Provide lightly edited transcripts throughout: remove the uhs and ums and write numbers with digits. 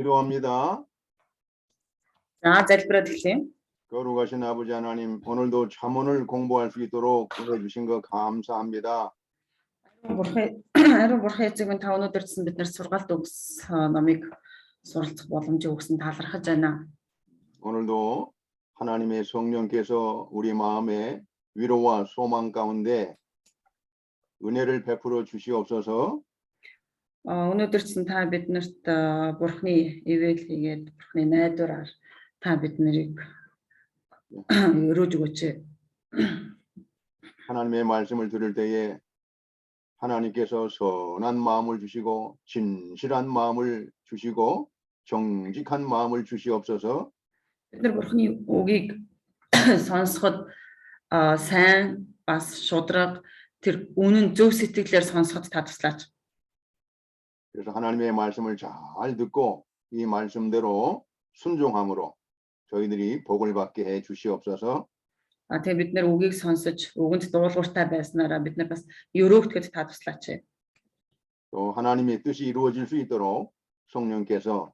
기도합니다. За залбираад эхлэе. 거룩하신 아버지 하나님, 오늘도 잠언을 공부할 수 있도록 해주신 거 감사합니다. Ариун бурхан эцэг минь та өнөөдөрчсөн биднэрт сургаалт өгс номыг суралцах боломжийг өгсөн талархаж байна. 오늘도 하나님의 성령께서 우리 마음에 위로와 소망 가운데 은혜를 베풀어 주시옵소서. Өнөөдөрчсөн та биднэрт бурханы ивэл хийгээд бурханы найдвараар та биднийг өрөөж өгөөч. 하나님의 말씀을 들을 때에 하나님께서 선한 마음을 주시고 진실한 마음을 주시고 정직한 마음을 주시옵소서. Бид нар бурханы үгийг сонсоход сайн бас шудраг тэр үнэн зөв сэтгэлээр сонсоход та туслаач. 그래서 하나님의 말씀을 잘 듣고 이 말씀대로 순종함으로 저희들이 복을 받게 해 주시옵소서. Тэгээ бид нэр үгийг сонсож үгэнд дуулууртай байснараа бид нар бас өрөөгдөхөд та туслаач. 또 하나님의 뜻이 이루어질 수 있도록 성령께서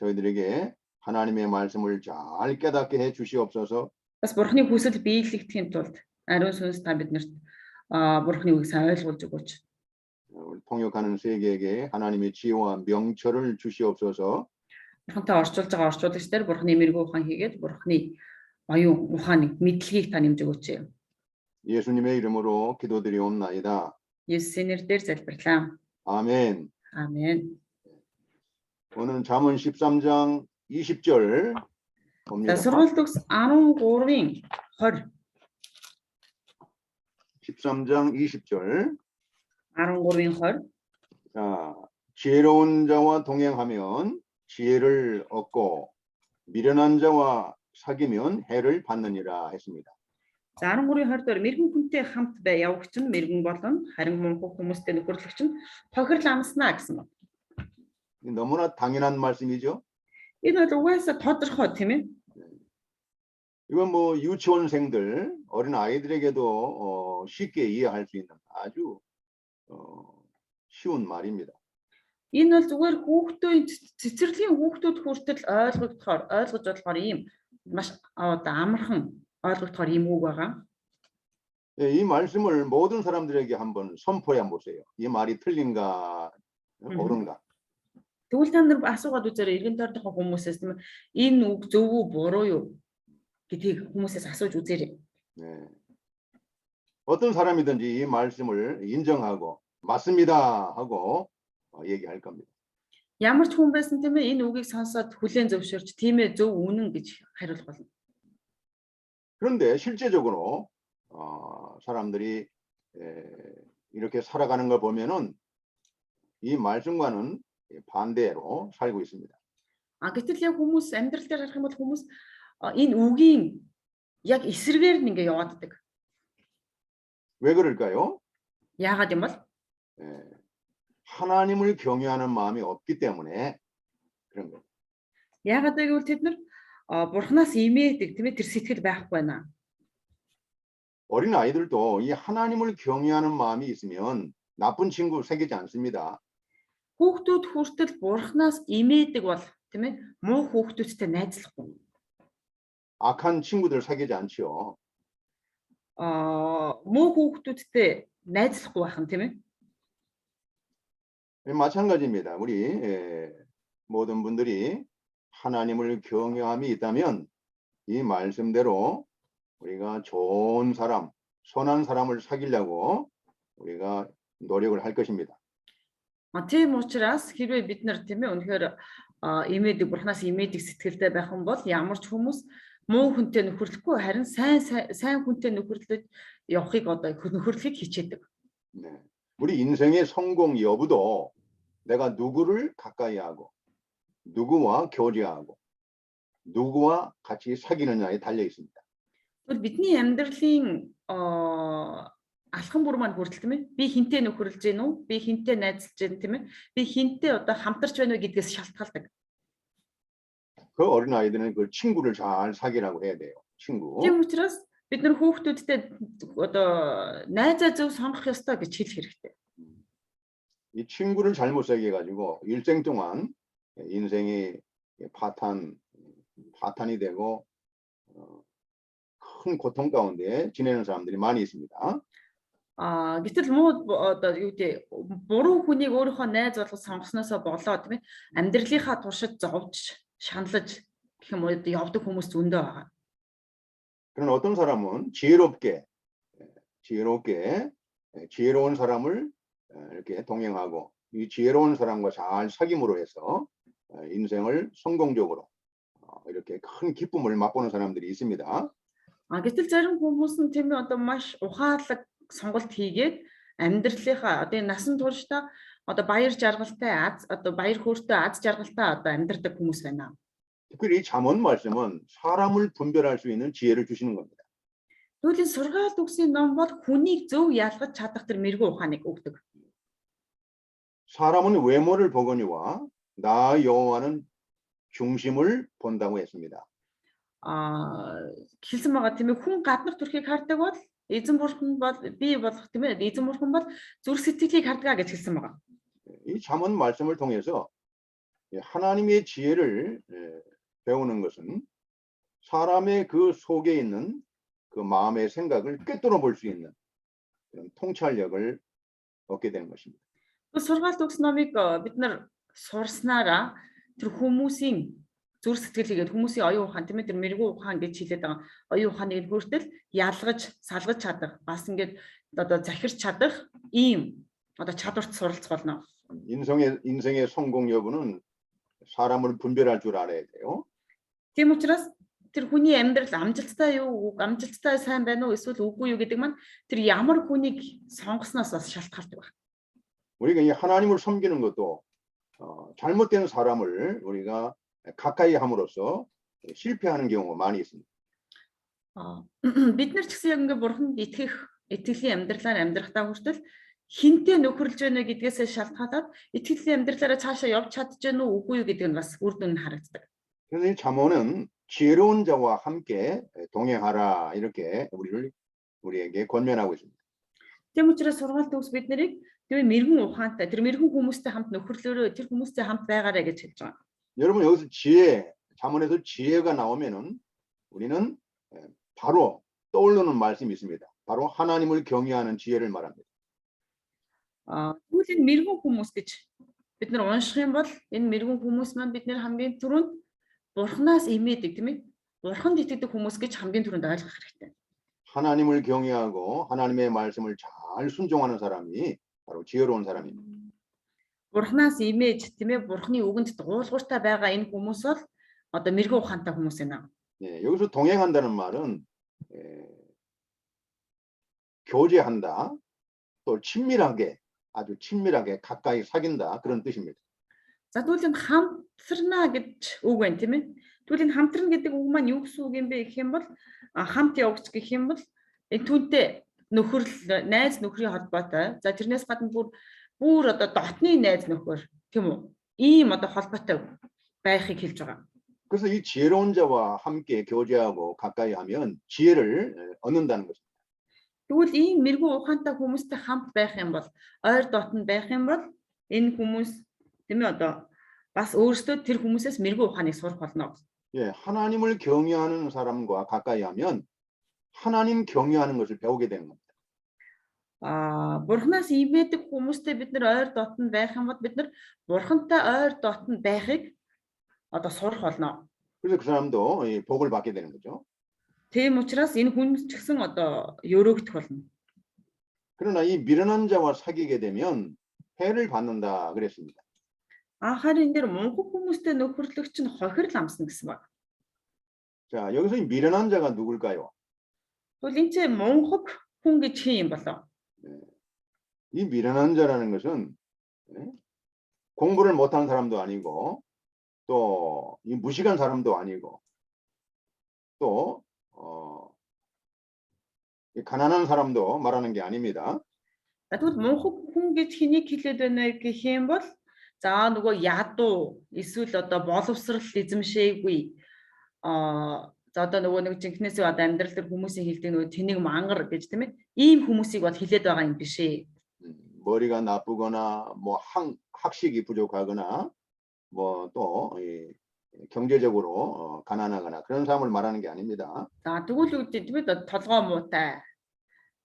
저희들에게 하나님의 말씀을 잘 깨닫게 해 주시옵소서. Бас бурхны хүсэл биелэгдэхийн тулд ариун сүнс та биднэрт бурхны үгийг сайн ойлгуулж өгөөч. 통역하는 세계에게 하나님의 지혜와 명철을 주시옵소서. Бурхантай орчуулж байгаа орчуулагчдаар бурхны мэрэгүү ухаан хийгээд бурхны оюун ухааны мэдлэгийг та нэмж өгөөч. 예수님의 이름으로 기도드리옵나이다. 예수의 нэрээр залбирлаа. 아멘. 아멘. 오늘은 잠언 13장 20절 За 봅니다. сургаалт өгс 13-ийн 20. 13장 20절. 13-ийн 20. 자, 지혜로운 자와 동행하면 지혜를 얻고 미련한 자와 사귀면 해를 받느니라 했습니다. За 13-ийн 20-д мэрэгэн хүнтэй хамт бай явагч нь мэрэгэн болон харин мунхаг хүмүүстэй нөхөрлөгч нь тохирол амснаа гэсэн. 너무나 당연한 말씀이죠. Энэ бол угаасаа тодорхой тийм ээ. 이건 뭐 유치원생들, 어린 아이들에게도 쉽게 이해할 수 있는 아주 쉬운 말입니다. Энэ бол зүгээр хүүхдийн цэцэрлэгийн хүүхдүүд хүртэл ойлгож болохоор ийм маш амархан ойлгогдохоор ийм үг байгаа. 네, 이 말씀을 모든 사람들에게 한번 선포해 보세요. 이 말이 틀린가 옳은가. Тэгвэл та нар асуугаад үзээрэй иргэн тойрныхоо хүмүүсээс тийм энэ үг зөв үү буруу юу гэдгийг хүмүүсээс асууж үзээрэй. 네. 어떤 사람이든지 이 말씀을 인정하고 맞습니다 하고 얘기할 겁니다. Ямар ч хүн байсан тийм ээ энэ үгийг сонсоод хүлээн зөвшөөрч тийм ээ зөв үнэн гэж хариулах болно. 그런데 실제적으로 사람들이 이렇게 살아가는 걸 보면은 이 말씀과는 반대로 살고 있습니다. Гэтэл яг хүмүүс амьдрал дээр харах юм бол хүмүүс энэ үгийн яг эсрэгээр нь ингээ явааддаг. 왜 그럴까요? Яагаад юм бол 하나님을 경외하는 마음이 없기 때문에 그런 거예요. яагаад гэвэл тэд нар бурхнаас имээдэг тийм ээ тэр сэтгэл байхгүй байна. 어린 아이들도 이 하나님을 경외하는 마음이 있으면 나쁜 친구 사귀지 않습니다. Хүүхдүүд хүртэл бурхнаас имээдэг бол тийм ээ муу хүүхдүүдтэй найзлахгүй. 악한 친구들 사귀지 않지요. Муу хүүхдүүдтэй найзлахгүй байх нь тийм ээ. 마찬가지입니다. 우리 모든 분들이 하나님을 경외함이 있다면 이 말씀대로 우리가 좋은 사람, 선한 사람을 사귀려고 우리가 노력을 할 것입니다. Тийм учраас хэрвээ бид нар тийм ээ үнэхээр имээдэг бурхнаас имээдэг сэтгэлтэй байх юм бол ямар ч хүмүүс муу хүнтэй нөхөрлөхгүй харин сайн хүнтэй нөхөрлөж явахыг нөхөрлөхийг хичээдэг. 네. 우리 인생의 성공 여부도 내가 누구를 가까이 하고 누구와 교제하고 누구와 같이 사귀느냐에 달려 있습니다. Бидний амьдралын алхам бүр маань хүртэл тийм ээ би хинтээ нөхөрлөж гин үү би хинтээ найзалж гин тийм ээ би хинтээ хамтарч байна уу гэдгээс шалтгаалдаг. 그 어린 아이들은 그 친구를 잘 사귀라고 해야 돼요. 친구. Тийм учраас бид нар хүүхдүүдтэй найзаа зөв сонгох ёстой гэж хэлэх хэрэгтэй. 이 친구를 잘못 사귀어 가지고 일생 동안 인생이 파탄이 되고 큰 고통 가운데 지내는 사람들이 많이 있습니다. Гэтэл муу одоо юу гэдэг буруу хүнийг өөрийнхөө найз болгож сонгосноосоо болоод тийм ээ амьдралынхаа туршид зовж шаналж гэх юм уу явдаг хүмүүс зөндөө байгаа. 그런 어떤 사람은 지혜로운 사람을 이렇게 동행하고 이 지혜로운 사람과 잘 사귐으로 해서 인생을 성공적으로 이렇게 큰 기쁨을 맛보는 사람들이 있습니다. Гэтэл зарим хүмүүс нь тийм ээ одоо маш ухаалаг сонголт хийгээд амьдралынхаа одоо насан туршдаа одоо баяр жаргалтай одоо баяр хөөртэй аз жаргалтай одоо амьдрдаг хүмүүс байна. 특별히 잠언 말씀은 사람을 분별할 수 있는 지혜를 주시는 겁니다. Түүний сургаалт үгсийн ном бол хүнийг зөв ялгаж чадах тэр мэрэгүү ухааныг өгдөг. 사람은 외모를 보거니와 나 여호와는 중심을 본다고 했습니다. Хэлсэн байгаа тийм ээ хүн гаднах төрхийг хардаг бол эзэн бурхан бол бий болох тийм ээ эзэн бурхан бол зүрх сэтгэлийг хардаг гэж хэлсэн байгаа. 이 잠언 말씀을 통해서 하나님의 지혜를 배우는 것은 사람의 그 속에 있는 그 마음의 생각을 꿰뚫어 볼 수 있는 그런 통찰력을 얻게 되는 것입니다. 그 сургаалт өгс номыг бид нар сурснараа тэр хүмүүсийн зүрх сэтгэлийгээд хүмүүсийн оюун ухаан тийм ээ тэр мэрэгүү ухаан гэж хэлээд байгаа оюун ухааныг хүртэл ялгаж салгаж чадах бас ингээд одоо захирч чадах ийм одоо чадварт суралц болно. 인생의 성공 여부는 사람을 분별할 줄 알아야 돼요. Тийм учраас тэр хүний амьдрал амжилттай юу амжилттай сайн байна уу эсвэл үгүй юу гэдэг маань тэр ямар хүнийг сонгосноос бас шалтгаалдаг байна. 우리가 이 하나님을 섬기는 것도 잘못된 사람을 우리가 가까이 함으로써 실패하는 경우가 많이 있습니다. Бид нар ч гэсэн яг ингээд бурханд итгэлийн амьдралаар амьдрахтаа хүртэл хинтээ нөхөрлж байна гэдгээс шалтгаалаад итгэлийн амьдралаараа цаашаа явж чадж байна уу үгүй юу гэдэг нь бас үр дүн харагддаг. 그래서 이 잠언은 지혜로운 자와 함께 동행하라 이렇게 우리에게 권면하고 있습니다. Тийм учраас сургаалт өгс бид нарыг тэр мэрэгэн ухаантай тэр мэрэгэн хүмүүстэй хамт нөхөрлөөрөө тэр хүмүүстэй хамт байгаарэ гэж хэлж байгаа. 여러분 여기서 잠언에서 지혜가 나오면은 우리는 바로 떠오르는 말씀이 있습니다. 바로 하나님을 경외하는 지혜를 말합니다. Тэгвэл энэ мэрэгэн хүмүүс гэж бид нар унших юм бол энэ мэрэгэн хүмүүс маань бид нар хамгийн түрүүнд бурхнаас имээдэг тийм ээ. Бурханд итгэдэг хүмүүс гэж хамгийн түрүүнд ойлгох хэрэгтэй. 하나님을 경외하고 하나님의 말씀을 잘 순종하는 사람이 바로 지혜로운 사람입니다. Бурхнаас имэж тийм ээ бурхны үгэнд дуулууртай байгаа энэ хүмүүс бол одоо мэрэгэн ухаантай хүмүүс байна. 예, 여기서 동행한다는 말은 교제한다, 또 아주 친밀하게 가까이 사귄다 그런 뜻입니다. За тэгвэл энэ хамтрана гэж үг байна тийм ээ. Тэгвэл энэ хамтрана гэдэг үг маань юу гэсэн үг юм бэ гэх юм бол хамт явж гэх юм бол энэ түүнтэй найз нөхрийн холбоотой. За тэрнээс гадна бүр одоо дотны найз нөхөр тийм үү? Ийм одоо холбоотой байхыг хэлж байгаа. 그래서 이 지혜로운 자와 함께 교제하고 가까이 하면 지혜를 얻는다는 것입니다. Тэгвэл ийм мэрэгүү ухаантай хүмүүстэй хамт байх юм бол ойр дотн байх юм бол энэ хүмүүс тийм ээ одоо бас өөрсдөө тэр хүмүүсээс мэрэгүү ухааныг сурах болно. 예, 하나님을 경외하는 사람과 가까이 하면 하나님 경외하는 것을 배우게 되는 겁니다. Бурханаас имээдэг хүмүүстэй бид нар ойр дотн байх юм бол бид нар бурхантай ойр дотн байхыг одоо сурах болно. 그래서 그 사람도 복을 받게 되는 거죠. Тийм учраас энэ хүн ч гэсэн одоо өрөөгдөх болно. 그러나 이 미련한 자와 사귀게 되면 해를 받는다 그랬습니다. Харин энэ дэр мунхаг хүмүүстэй нөхөрлөх чинь хохирол амсна гэсэн баг. 자, 여기서 이 미련한 자가 누굴까요? Тэгвэл энэ чинь мунхаг хүн гэж хин юм болоо. 이 미련한 자라는 것은 공부를 못하는 사람도 아니고 또 이 무식한 사람도 아니고 또 가난한 사람도 말하는 게 아닙니다. Тэгвэл мунхаг хүн гэж хэнийг хэлээд байна гэх юм бол за нөгөө ядуу эсвэл одоо боловсрал эзэмшээгүй за одоо нөгөө нэг жинхнээс одоо амьдрал дээр хүмүүсийн хэлдэг нөгөө тэнийг мангар гэж тийм ээ ийм хүмүүсийг бол хэлээд байгаа юм биш ээ. 머리가 나쁘거나 뭐 학식이 부족하거나 뭐 또 경제적으로 가난하거나 그런 사람을 말하는 게 아닙니다. За тэгвэл үүд тийм ээ толгоо муутай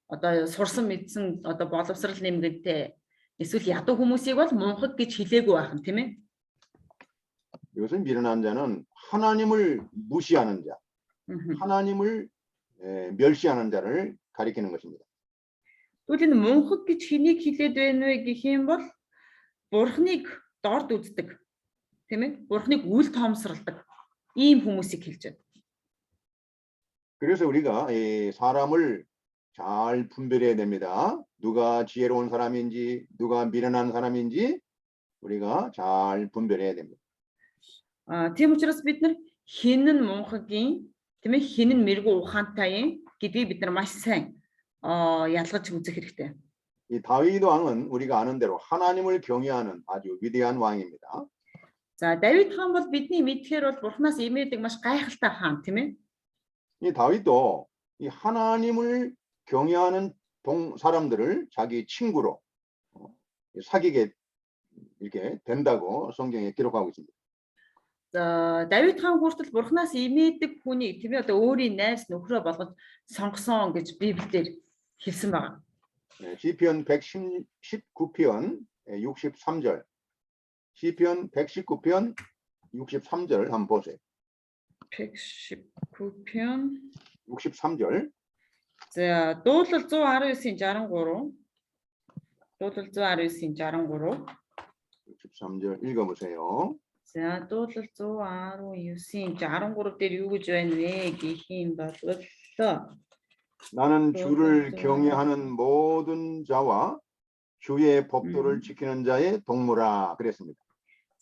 одоо сурсан мэдсэн одоо боловсрал нэмгэнтэй эсвэл ядуу хүмүүсийг бол мунхаг гэж хэлээгүй байх нь тийм ээ. 이것은 미련한 자는 하나님을 무시하는 자, Мгм. 하나님을 멸시하는 자를 가리키는 것입니다. Тэгвэл энэ мунхаг гэж хэнийг хэлээд байна вэ гэх юм бол бурхныг дорд үздэг тийм ээ. Бурхныг үл тоомсралдаг ийм хүмүүсийг хэлж байна. 그래서 우리가 이 사람을 잘 분별해야 됩니다. 누가 지혜로운 사람인지 누가 미련한 사람인지 우리가 잘 분별해야 됩니다. Тийм учраас бид нар хэн нь мунхагийн тийм ээ хэн нь мэрэгүү ухаантай юм гэдгийг бид нар маш сайн ялгаж үзэх хэрэгтэй. 이 다윗 왕은 우리가 아는 대로 하나님을 경외하는 아주 위대한 왕입니다. За Давид хаан бол бидний мэдхээр бол Бурханаас имээдэг маш гайхалтай хаан тийм ээ. 이 다윗도 이 하나님을 경외하는 사람들을 자기 친구로 사귀게 이렇게 된다고 성경에 기록하고 있습니다. За Давид хаан хүртэл Бурханаас имээдэг хүнийг тийм ээ одоо өөрийн найз нөхрөө болгож сонгосон гэж Библиэлд хэлсэн байна. 시편 119편 63절. 시편 119편 63절 한번 보세요. 119편 63절. За дуулал 119-ийн 63. дуулал 119-ийн 63. 63절 읽어보세요. За дуулал 119-ийн 63 дээр юу гэж байна вэ гэх юм бол 나는 주를 경외하는 모든 자와 주의 법도를 지키는 자의 동무라 그랬습니다.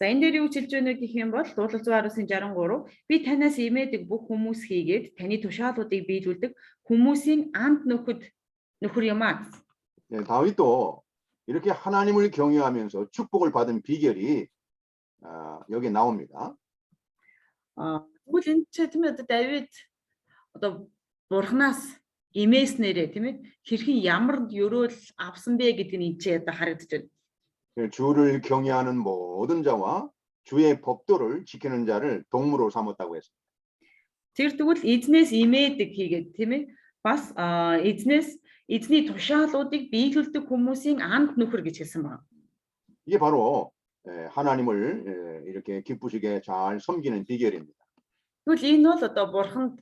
За энэ дээр юу хэлж байна вэ гэх юм бол дуулал 119-ийн 63 би танаас имээдэг бүх хүмүүс хийгээд таны тушаалуудыг биелүүлдэг хүмүүсийн амт нөхөр юм аа. 네, 다윗도 이렇게 하나님을 경외하면서 축복을 받은 비결이 여기 나옵니다. Тэгвэл энэ ч тийм ээ Давид одоо Бурханаас имээснээрээ тийм ээ хэрхэн ямар ёроол авсан бэ гэдэг нь энэ ч одоо харагдаж байна. 주를 경외하는 모든 자와 주의 법도를 지키는 자를 동무로 삼았다고 했습니다. Тэр тэгвэл эзнээс имээдэг хийгээд тийм ээ бас эзний тушаалуудыг биелүүлдэг хүмүүсийн амт нөхөр гэж хэлсэн байна. 이게 바로 하나님을 이렇게 기쁘시게 잘 섬기는 비결입니다. Тэгвэл энэ бол одоо Бурханд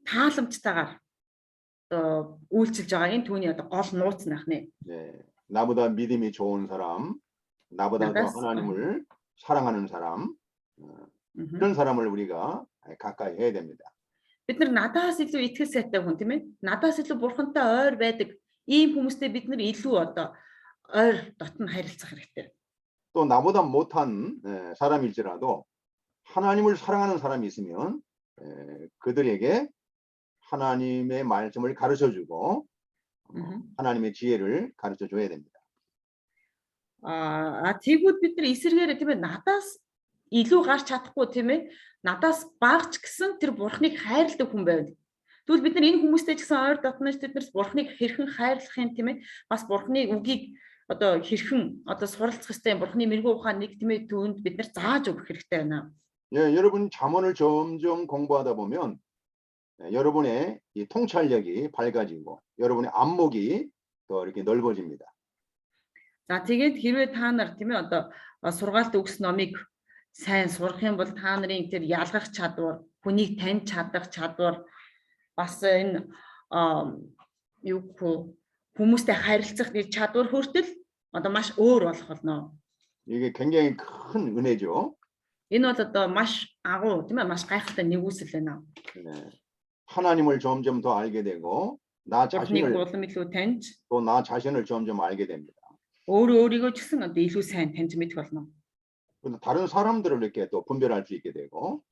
тааламжтайгаар одоо үйлчилж байгаагийн түүний одоо гол нууц нах нэ. 네, 나보다 믿음이 좋은 사람, 나보다 더 하나님을 사랑하는 사람, 이런 사람을 우리가 가까이 해야 됩니다. Бид нар надаас илүү итгэл сайтай хүн тийм ээ. Надаас илүү Бурхантай ойр байдаг ийм хүмүүстэй бид нар илүү одоо ойр дотн харилцах хэрэгтэй. 또 나보다 못한 사람일지라도 하나님을 사랑하는 사람이 있으면 그들에게 하나님의 말씀을 가르쳐주고 하나님의 지혜를 가르쳐줘야 됩니다. Тэгвэл бид нар эсэргээр тийм ээ надаас илүү гарч чадахгүй тийм ээ надаас багч гэсэн тэр Бурхныг хайрладаг хүн байв. Тэгвэл бид нар энэ хүмүүстэй ч гэсэн ойр дотнооч тэднэрс Бурхныг хэрхэн хайрлах юм тийм ээ бас Бурхны үгийг одоо хэрхэн одоо суралцах хэрэгтэй Бурхны мэрэгүү ухаан нэг тийм ээ түүнд бид нар зааж өгөх хэрэгтэй байна. 예, 여러분 잠언을 점점 공부하다 보면 여러분의 이 통찰력이 밝아지고 여러분의 안목이 더 이렇게 넓어집니다. За тэгээд хэрвээ та нар тийм ээ одоо сургаалт өгс номыг сайн сурах юм бол та нарын тэр ялгах чадвар, хүнийг таньж чадах чадвар бас энэ хүмүүстэй харилцах чадвар хүртэл одоо маш өөр болох болно. 이게 굉장히 큰 은혜죠. Энэ бол одоо маш агуу тийм ээ маш гайхалтай нэгүсэл байна. 네. 하나님을 점점 더 알게 되고 나 자신을 또 나 자신을 점점 알게 됩니다. өөрийгөө ч гэсэн одоо илүү сайн таньж мэдэх болно. 다른 사람들을 이렇게 또 분별할 수 있게 되고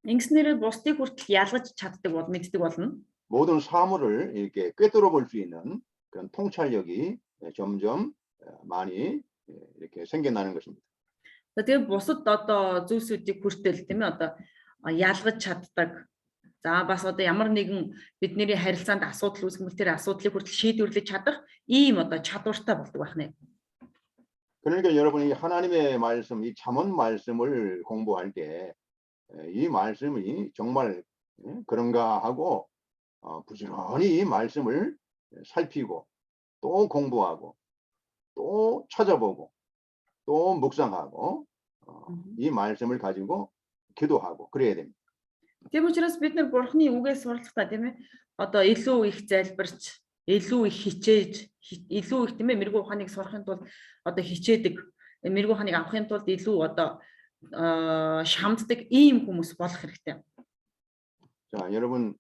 ингэснээр бусдыг хүртэл ялгаж чаддаг бол мэддэг болно. 모든 사물을 이렇게 꿰뚫어 볼 수 있는 그런 통찰력이 점점 많이 이렇게 생겨나는 것입니다. Тэгээд бусад одоо зүйлсүүдийг хүртэл тийм ээ одоо ялгаж чаддаг. За бас одоо ямар нэгэн бидний харилцаанд асуудал үүсгэмэл тэр асуудлыг хүртэл шийдвэрлэж чадах ийм одоо чадвартай болдог байх нэ. 그러니까 여러분이 하나님의 말씀, 이 잠언 말씀을 공부할 때 이 말씀이 정말 그런가 하고 부지런히 이 말씀을 살피고 또 공부하고 또 찾아보고 또 묵상하고 이 말씀을 가지고 기도하고 그래야 됩니다. Тийм учраас бид нар Бурхны үгээс суралцахдаа тийм ээ одоо илүү их залбирч, илүү их хичээж, илүү их тийм ээ мэрэгүү ухааныг сурахын тулд одоо хичээдэг, мэрэгүү ухааныг авахын тулд илүү одоо шамддаг ийм хүмүүс болох хэрэгтэй. 자, 여러분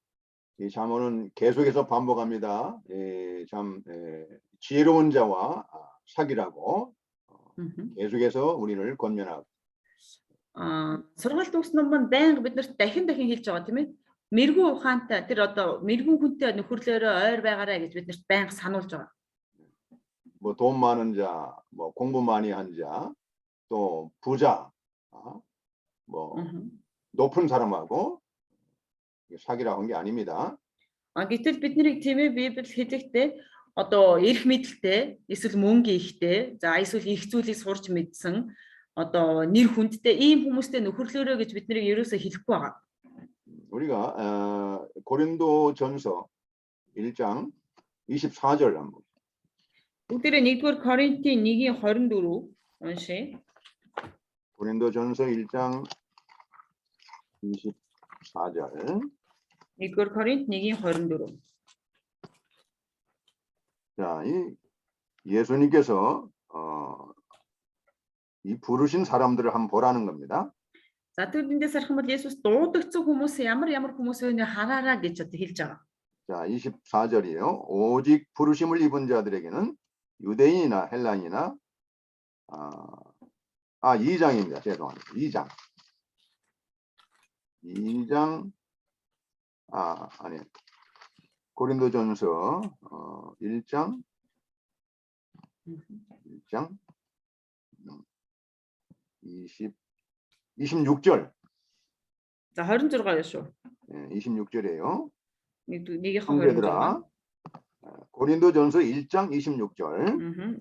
이 잠언은 계속해서 반복합니다. 참 지혜로운 자와 사귀라고 계속해서 우리를 권면하고. Сургаалт төгс ном маань байнга биднэрт дахин дахин хэлж байгаа тийм ээ. Мэрэгүү ухаантай тэр одоо мэрэгүү хүнтэй нөхөрлөөрөө ойр байгаарай гэж биднэрт байнга сануулж байгаа. 뭐 돈 많은 자, 뭐 공부 많이 한 자, 또 부자, 뭐 높은 사람하고 사귀라고 한 게 아닙니다. Гэтэл биднийг тийм ээ Библи хэлэхдээ одоо эрх мэдэлтэй, эсвэл мөнгө ихтэй, за эсвэл их зүйлийг сурч мэдсэн одоо нэр хүндтэй ийм хүмүүстэй нөхөрлөөрөө гэж бид нарыг ерөөсөө хэлэхгүй байгаа. 우리가 고린도전서 1장 24절 한번. бүгдээрээ 1-р Коринтын 1:24 уншъя. 고린도전서 1장 24절. 1-р Коринт 1:24. 자, 이 예수님께서 이 부르신 사람들을 한번 보라는 겁니다. За тэр эндээс харах юм бол Есүс дуудагдсан хүмүүс ямар хүмүүс вэ хараараа гэж одоо хэлж байгаа. 자, 24절이에요. 오직 부르심을 입은 자들에게는 유대인이나 헬라인이나 2장입니다. 죄송합니다. 2장 아니 고린도전서 1장 26절. За 26 шүү. 26절이에요. нэгийнхээ 형제들아, 고린도전서 1장 26절.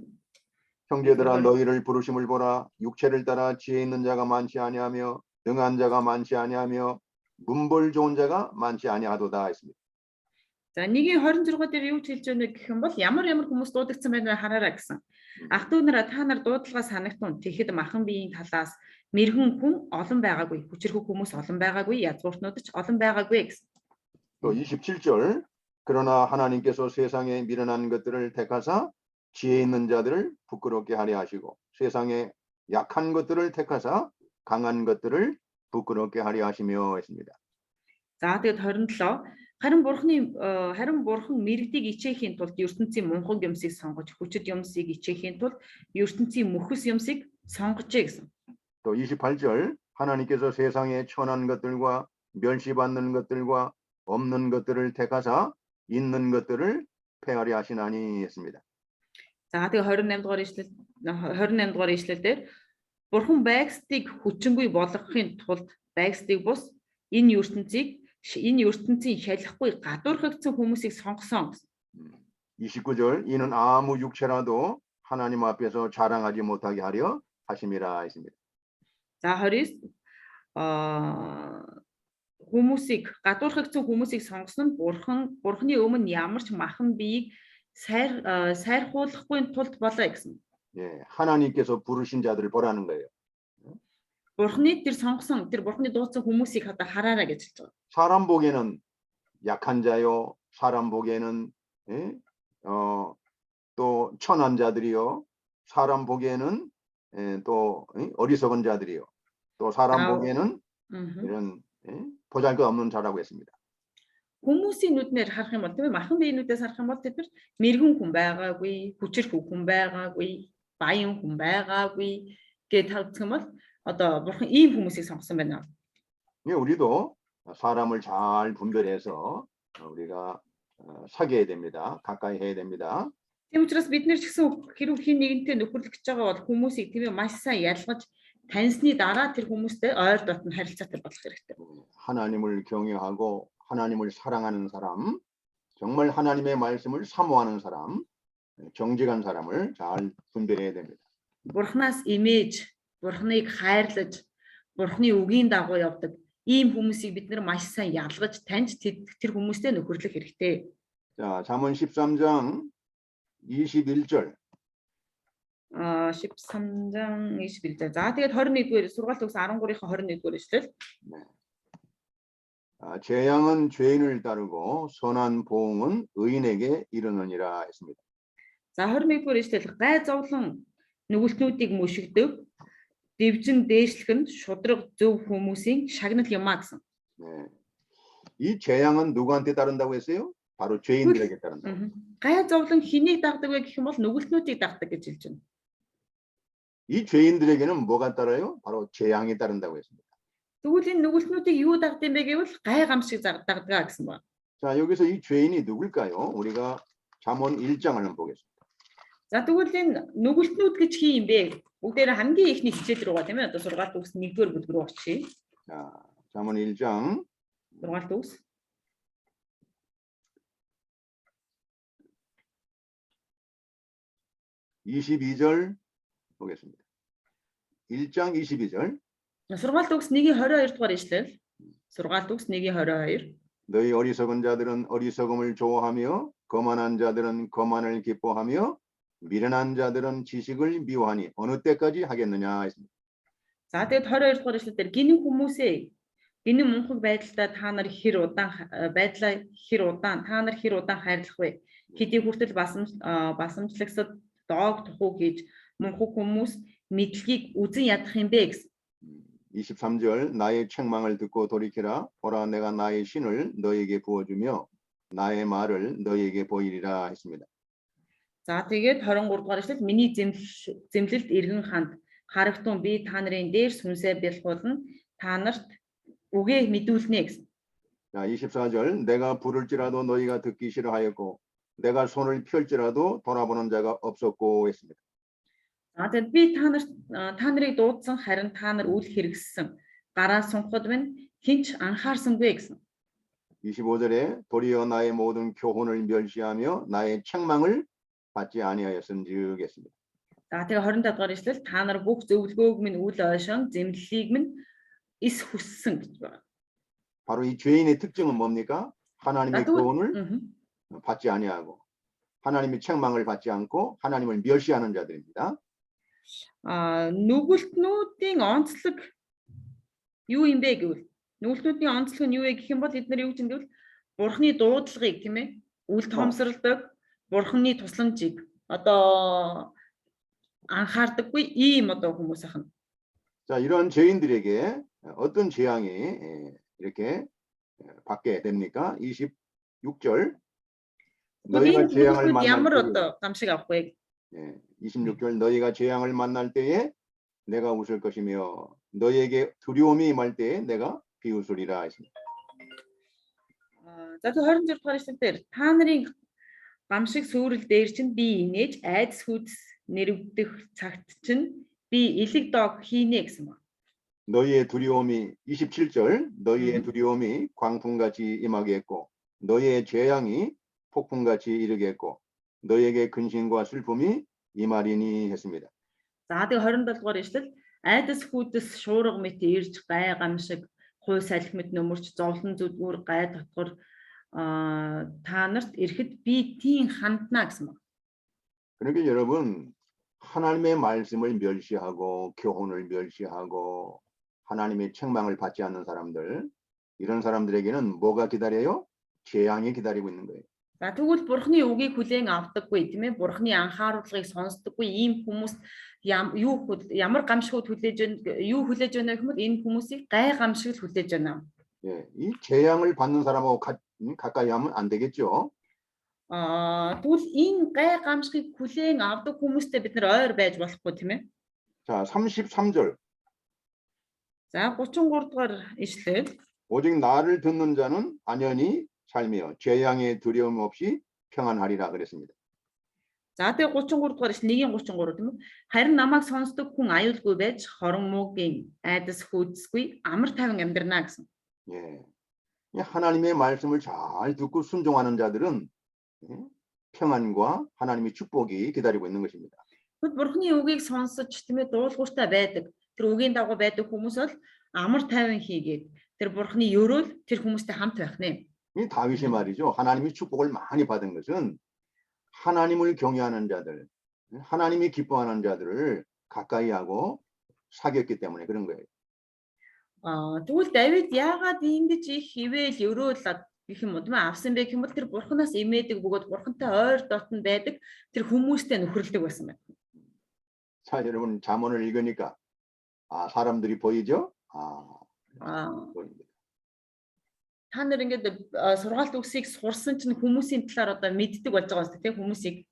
형제들아 너희를 부르심을 보라. 육체를 따라 지혜 있는 자가 많지 아니하며 능한 자가 많지 아니하며 문벌 좋은 자가 많지 아니하도다 했습니다. За 1:26 дээр юу хэлж байна гэх юм бол ямар хүмүүс дуудагдсан байна хараарай гэсэн. Ах トゥ нараа та нар дуудлагаа санагтун. Тэгэхэд махан биеийн талаас мэрэгэн хүн олон байгаагүй. Хүчрхэг хүмүүс олон байгаагүй. Язгууртнууд ч олон байгаагүй гэсэн. 또 27절. 그러나 하나님께서 세상에 미련한 것들을 택하사 지혜 있는 자들을 부끄럽게 하려 하시고 세상에 약한 것들을 택하사 강한 것들을 부끄럽게 하려 하시며 했습니다. За тэгээд 27 харин бурхан мэрэгдийг ичээхийн тулд ертөнцийн мунхаг юмсыг сонгож хүчит юмсыг ичээхийн тулд ертөнцийн мөхөс юмсыг сонгожээ гэсэн. 또 28절 하나님께서 세상에 천한 것들과 멸시받는 것들과 없는 것들을 택하사 있는 것들을 폐하려 하시나니 했습니다. За тэгээд 28 дугаар ишлэл дээр бурхан байгсдыг хүчингүй болгохын тулд байгсдыг бус энэ ертөнцийн шалихгүй гадуурхагдсан хүмүүсийг сонгосон. 29절 이는 아무 육체라도 하나님 앞에서 자랑하지 못하게 하려 하심이라 했습니다. За 29 хүмүүсийг гадуурхагдсан хүмүүсийг сонгосон нь бурханы өмнө ямар ч махан биеийг сайрхуулахгүй тулд болоо гэсэн. 예, 하나님께서 부르신 자들을 보라는 거예요. бурханы тэр сонгосон тэр бурханы дуудсан хүмүүсийг одоо хараарай гэж хэлж байгаа. 사람 보기에는 약한 자요, 사람 보기에는 또 천한 자들이요, 사람 보기에는 또 어리석은 자들이요, 또 사람 보기에는 이런 보잘것없는 자라고 했습니다. Хүмүүсийн нүднээр харах юм бол тийм ээ махан биенүүдээс харах юм бол тэр мэрэгэн хүн байгаагүй, хүчрэх хүн байгаагүй, баян хүн байгаагүй гэж тавьчих юм бол одоо бурхан ийм хүмүүсийг сонгосон байна. 예, 우리도 사람을 잘 분별해서 우리가 사귀어야 됩니다. 가까이 해야 됩니다. Тийм учраас бид нэр ч гэсэн хэрэг хин нэгэнтэй нөхөрлөх гэж байгаа бол хүмүүсийг тийм ээ маш сайн ялгаж таньсны дараа тэр хүмүүстэй ойр дотн харилцаатай болох хэрэгтэй. 하나님을 경외하고 하나님을 사랑하는 사람, 정말 하나님의 말씀을 사모하는 사람, 정직한 사람을 잘 분별해야 됩니다. Бурханаас имэж, Бурханыг хайрлаж, Бурханы үгийн дагуу явдаг ийм хүмүүсийг бид нар маш сайн ялгаж таньж тэр хүмүүстэй нөхөрлөх хэрэгтэй. 자, 잠언 13장 21절. 13장 21절. За тэгээд 21-р сургаалт өгсөн 13-ийн 21-р эшлэл. 재앙은 죄인을 따르고 선한 보응은 의인에게 이르느니라 했습니다. За 21-р эшлэл гай зовлон нүгэлтнүүдийг мөшигдөв. Дэвжин дээшлэх нь шудраг зөв хүмүүсийн шагнал юмаа гэсэн. 네. 이 재앙은 누구한테 따른다고 했어요? 바로 죄인들에게 따른다. Гай зовлон хэнийг дагдаг вэ гэх юм бол нүгэлтнүүдийг дагдаг гэж хэлж байна. 이 죄인들에게는 뭐가 따라요? 바로 재앙이 따른다고 했습니다. Тэгвэл энэ нүгэлтнүүдийг юу дагд юм бэ гэвэл гай гамшиг дагдаг гэсэн байна. 자, 여기서 이 죄인이 누굴까요? 우리가 잠언 1장을 한번 보겠습니다. За тэгвэл энэ нүгэлтнүүд гэж хий юм бэ? Бүгдээр хамгийн ихний хичээл рүү гоо тийм ээ. Одоо сургаалт өгс 1-р бүлэг рүү очие. 자, 잠언 1장 сургаалт өгс 22절 보겠습니다. 1장 22절. сургаалт өгс 1-22 дугаар ишлэл. сургаалт өгс 1-22. 너희 어리석은 자들은 어리석음을 좋아하며 거만한 자들은 거만을 기뻐하며 미련한 자들은 지식을 미워하니 어느 때까지 하겠느냐 했습니다. За тэгээд 22 дугаар ишлэл дээр гинэн хүмүүсээ гинэн мунхаг байдалтай та нар хэр удаан хайрлах вэ? Хэдий хүртэл басамжлагсад доог тухуу гэж мунхаг хүмүүс мэдлэгийг үзэн ядах юм бэ гэсэн. 23절 나의 책망을 듣고 돌이키라 보라 내가 나의 신을 너에게 부어주며 나의 말을 너에게 보이리라 했습니다. За тэгээд 23 дугаар ишлэл миний зэмлэлд эргэн ханд харагтун би та нарын дээр сүнсээ бэлгуулна та нарт үгээ мэдүүлнэ гэсэн. 자, 24절 내가 부를지라도 너희가 듣기 싫어하였고 내가 손을 펼지라도 돌아보는 자가 없었고 했습니다. За тэгээд би та нарыг дуудсан харин та нар үл хэрэгссэн гараа сунхад минь хинч анхаарсангүй гэсэн. 25절에 도리어 나의 모든 교훈을 멸시하며 나의 책망을 받지 아니하였은즉 했습니다. За тэгээд 25 дугаар ишлэл та нар бүх зөвлөгөөг минь үл ойшон зэмлэлийг минь эс хүссэн гэж байна. 바로 이 죄인의 특징은 뭡니까? 하나님의 교훈을 받지 아니하고 하나님의 책망을 받지 않고 하나님을 멸시하는 자들입니다. Нүгэлтнүүдийн онцлог юу юм бэ гэвэл нүгэлтнүүдийн онцлог нь юу вэ гэх юм бол эдгээр юу гэж нэвэл бурхны дуудлагыг тийм ээ үл тоомсордог бурхны тусламжийг одоо анхаардаггүй ийм одоо хүмүүс ахна. 자, 이런 죄인들에게 어떤 재앙이 이렇게 받게 됩니까? 26절 너희가 재앙을 만날 때 26절 너희가 재앙을 만날 때에 내가 웃을 것이며 너희에게 두려움이 임할 때에 내가 비웃으리라 했습니다. За тэр 26 дугаар ишлэл дээр та нарын гамшиг сүрэл дээр чинь би инээж айдас хүдс нэрвдэх цагт чинь би элэг дог хийнэ гэсэн ба. 너희의 두려움이 27절 너희의 두려움이 광풍같이 임하겠고 너희의 재앙이 폭풍같이 이르겠고 너희에게 근심과 슬픔이 임하리니 했습니다. За тэгээ 27 дугаар ишлэл айдас хүдс шуурга мэт ирж гай гамшиг хой салхи мэт нөмөрч зовлон зүдгүүр гай дотгор та нарт ирэхэд би тийм хандна гэсэн ба. 그러니까 여러분 하나님의 말씀을 멸시하고 교훈을 멸시하고 하나님의 책망을 받지 않는 사람들 이런 사람들에게는 뭐가 기다려요? 재앙이 기다리고 있는 거예요. За тэгвэл бурхны үгийг хүлээн авдаггүй тийм ээ бурхны анхааруулгыг сонсдоггүй ийм хүмүүс ямар гамшигуд хүлээж байна гэх юм бол энэ хүмүүсийг гай гамшиг хүлээж байна. 예, 이 재앙을 받는 사람하고 가까이 하면 안 되겠죠. Тэгвэл энэ гай гамшигыг хүлээн авдаг хүмүүстэй бид нар ойр байж болохгүй тийм ээ. 자, 33절. За 33 дугаар ишлэл. 오직 나를 듣는 자는 안연히 살며 재앙의 두려움 없이 평안하리라 그랬습니다. За тэгээ 33 дугаар ишлэл 1:33 тийм үү? Харин намайг сонсдог хүн аюулгүй байж хорон муугийн айдас хүйдэсгүй амар тайван амьдрна гэсэн. 예. 하나님의 말씀을 잘 듣고 순종하는 자들은 평안과 하나님의 축복이 기다리고 있는 것입니다. Тэгэд бурхны үгийг сонсож тийм ээ дуулууртай байдаг. Тэр үгийн дагуу байдаг хүмүүс бол амар тайван хийгээд тэр бурхны өрөөл тэр хүмүүстэй хамт байх нэ. 이 다윗이 말이죠. 하나님이 축복을 많이 받은 것은 하나님을 경외하는 자들, 하나님이 기뻐하는 자들을 가까이 하고 사귀었기 때문에 그런 거예요. Тэгвэл Давид яагаад ингэж их ивэл өрөөл гэх юм уу тийм ээ авсан бэ гэх юм бол тэр бурхнаас имээдэг бөгөөд бурхантай ойр дотн байдаг тэр хүмүүстэй нөхөрлөдөг байсан байна. 자, 여러분 잠언을 읽으니까 사람들이 보이죠? 보입니다. Та нар ингээд сургаалт үгсийг сурсан чинь хүмүүсийн талаар одоо мэддэг болж байгаа юм тийм хүмүүсийг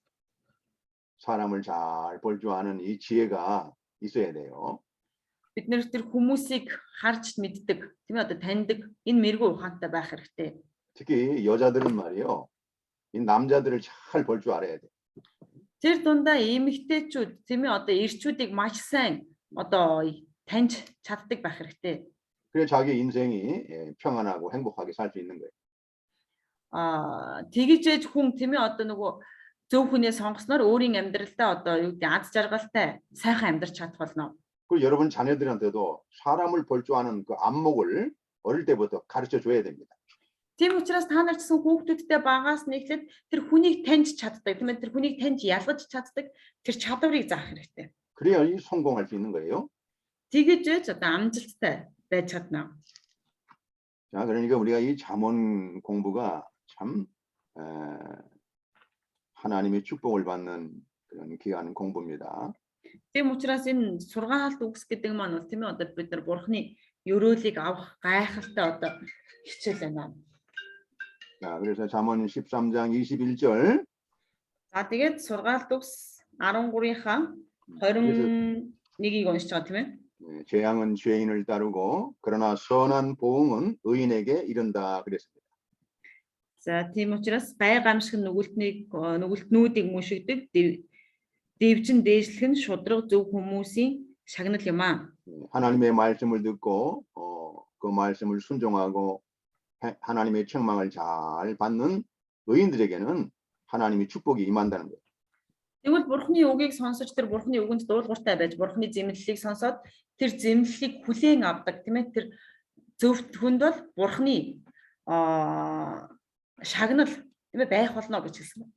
사람을 잘 볼 줄 아는 이 지혜가 있어야 돼요. бид нэр тэр хүмүүсийг харж мэддэг тийм ээ одоо таньдаг энэ мэрэгүү ухаантай байх хэрэгтэй. 특히 여자들은 말이요. 이 남자들을 잘 볼 줄 알아야 돼. Тэр дундаа эмэгтэйчүүд тийм ээ одоо эрчүүдийг маш сайн одоо таньж чаддаг байх хэрэгтэй. 그래 자기 인생이 평안하고 행복하게 살 수 있는 거예요. Тэгж ээж хүн тийм ээ одоо нөгөө зөв хүнээ сонгосноор өөрийн амьдралдаа одоо юу гэдэг аз жаргалтай сайхан амьдарч чадах болно. 그리고 여러분 자녀들한테도 사람을 볼 줄 아는 그 안목을 어릴 때부터 가르쳐 줘야 됩니다. Тийм учраас та нар ч гэсэн хүүхдүүдтэй багаас нэхлээд тэр хүнийг таньж чаддаг тийм ээ тэр хүнийг таньж ялгаж чаддаг тэр чадварыг заах хэрэгтэй. 그래야 이 성공할 수 있는 거예요. Тэгж ээж одоо амжилттай байж чадна. 자, 그러니까 우리가 이 잠언 공부가 참 하나님의 축복을 받는 그런 귀한 공부입니다. Тийм учраас энэ сургаалт үгс гэдэг маань бол тийм ээ одоо бид нар бурхны өрөөлийг авах гайхалтай одоо хичээл байна. 자, 그래서 잠언 13장 21절. За тэгээд сургаалт үгс 13-ийнхаа 21-ийг уншиж байгаа тийм ээ. 재앙은 죄인을 따르고 그러나 선한 보응은 의인에게 이른다 그랬습니다. За тийм учраас бай гамшиг нүгэлтнүүдийг мушигдэг дэвчин дээшлэх нь шудраг зөв хүмүүсийн шагнал юм аа. 하나님의 말씀을 듣고 그 말씀을 순종하고 하나님의 책망을 잘 받는 의인들에게는 하나님의 축복이 임한다는 거예요. Тэгвэл бурхны үгийг сонсож тэр бурхны үгэнд дуулууртай байж бурхны зэмлэлийг сонсоод тэр зэмлэлийг хүлээн авдаг тийм ээ тэр зөвхт хүнд бол бурхны шагнал тийм ээ байх болно гэж хэлсэн.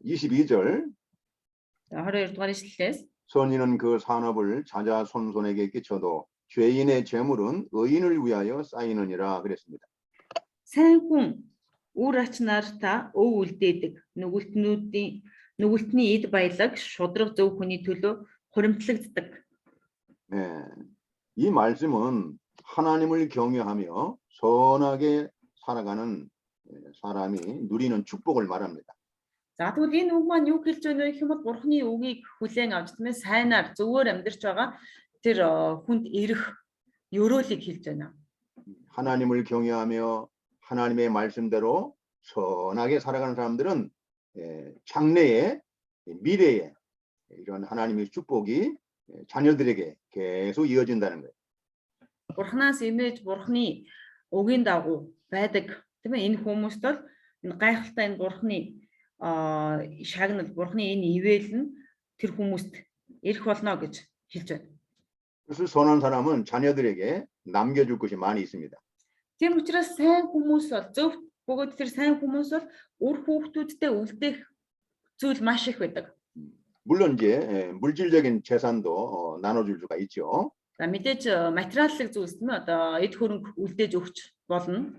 22절. 22 дугаар ишлэлээс 선인은 그 산업을 자자손손에게 끼쳐도 죄인의 재물은 의인을 위하여 쌓이느니라 그랬습니다. сайн хүн үр ачнаараа өв үлдээдэг нүгэлтний эд баялаг шудраг зөв хүний төлөө хуримтлагддаг. 네, 이 말씀은 하나님을 경외하며 선하게 살아가는 사람이 누리는 축복을 말합니다. За тэгвэл энэ үг маань юу хэлж байна вэ гэх юм бол бурхны үгийг хүлээн авч тийм ээ сайнаар зөвөр амьдарч байгаа тэр хүнд ирэх өрөөлийг хэлж байна. 하나님을 경외하며 하나님의 말씀대로 선하게 살아가는 사람들은 장래에 미래에 이런 하나님의 축복이 자녀들에게 계속 이어진다는 거예요. Бурхнаас имэж бурхны үгийн дагуу байдаг тийм ээ энэ хүмүүст бол энэ гайхалтай энэ бурхны шагнал бурхны энэ ивэл нь тэр хүмүүст ирэх болно гэж хэлж байна. 그래서 선한 사람은 자녀들에게 남겨줄 것이 많이 있습니다. Тийм учраас сайн хүмүүс бол зөв бөгөөд тэр сайн хүмүүс бол үр хүүхдүүдтэй үлдээх зүйл маш их байдаг. 물론 이제 물질적인 재산도 나눠줄 수가 있죠. За мэдээж материаллык зүйлс нь одоо эд хөрөнгө үлдээж өгч болно.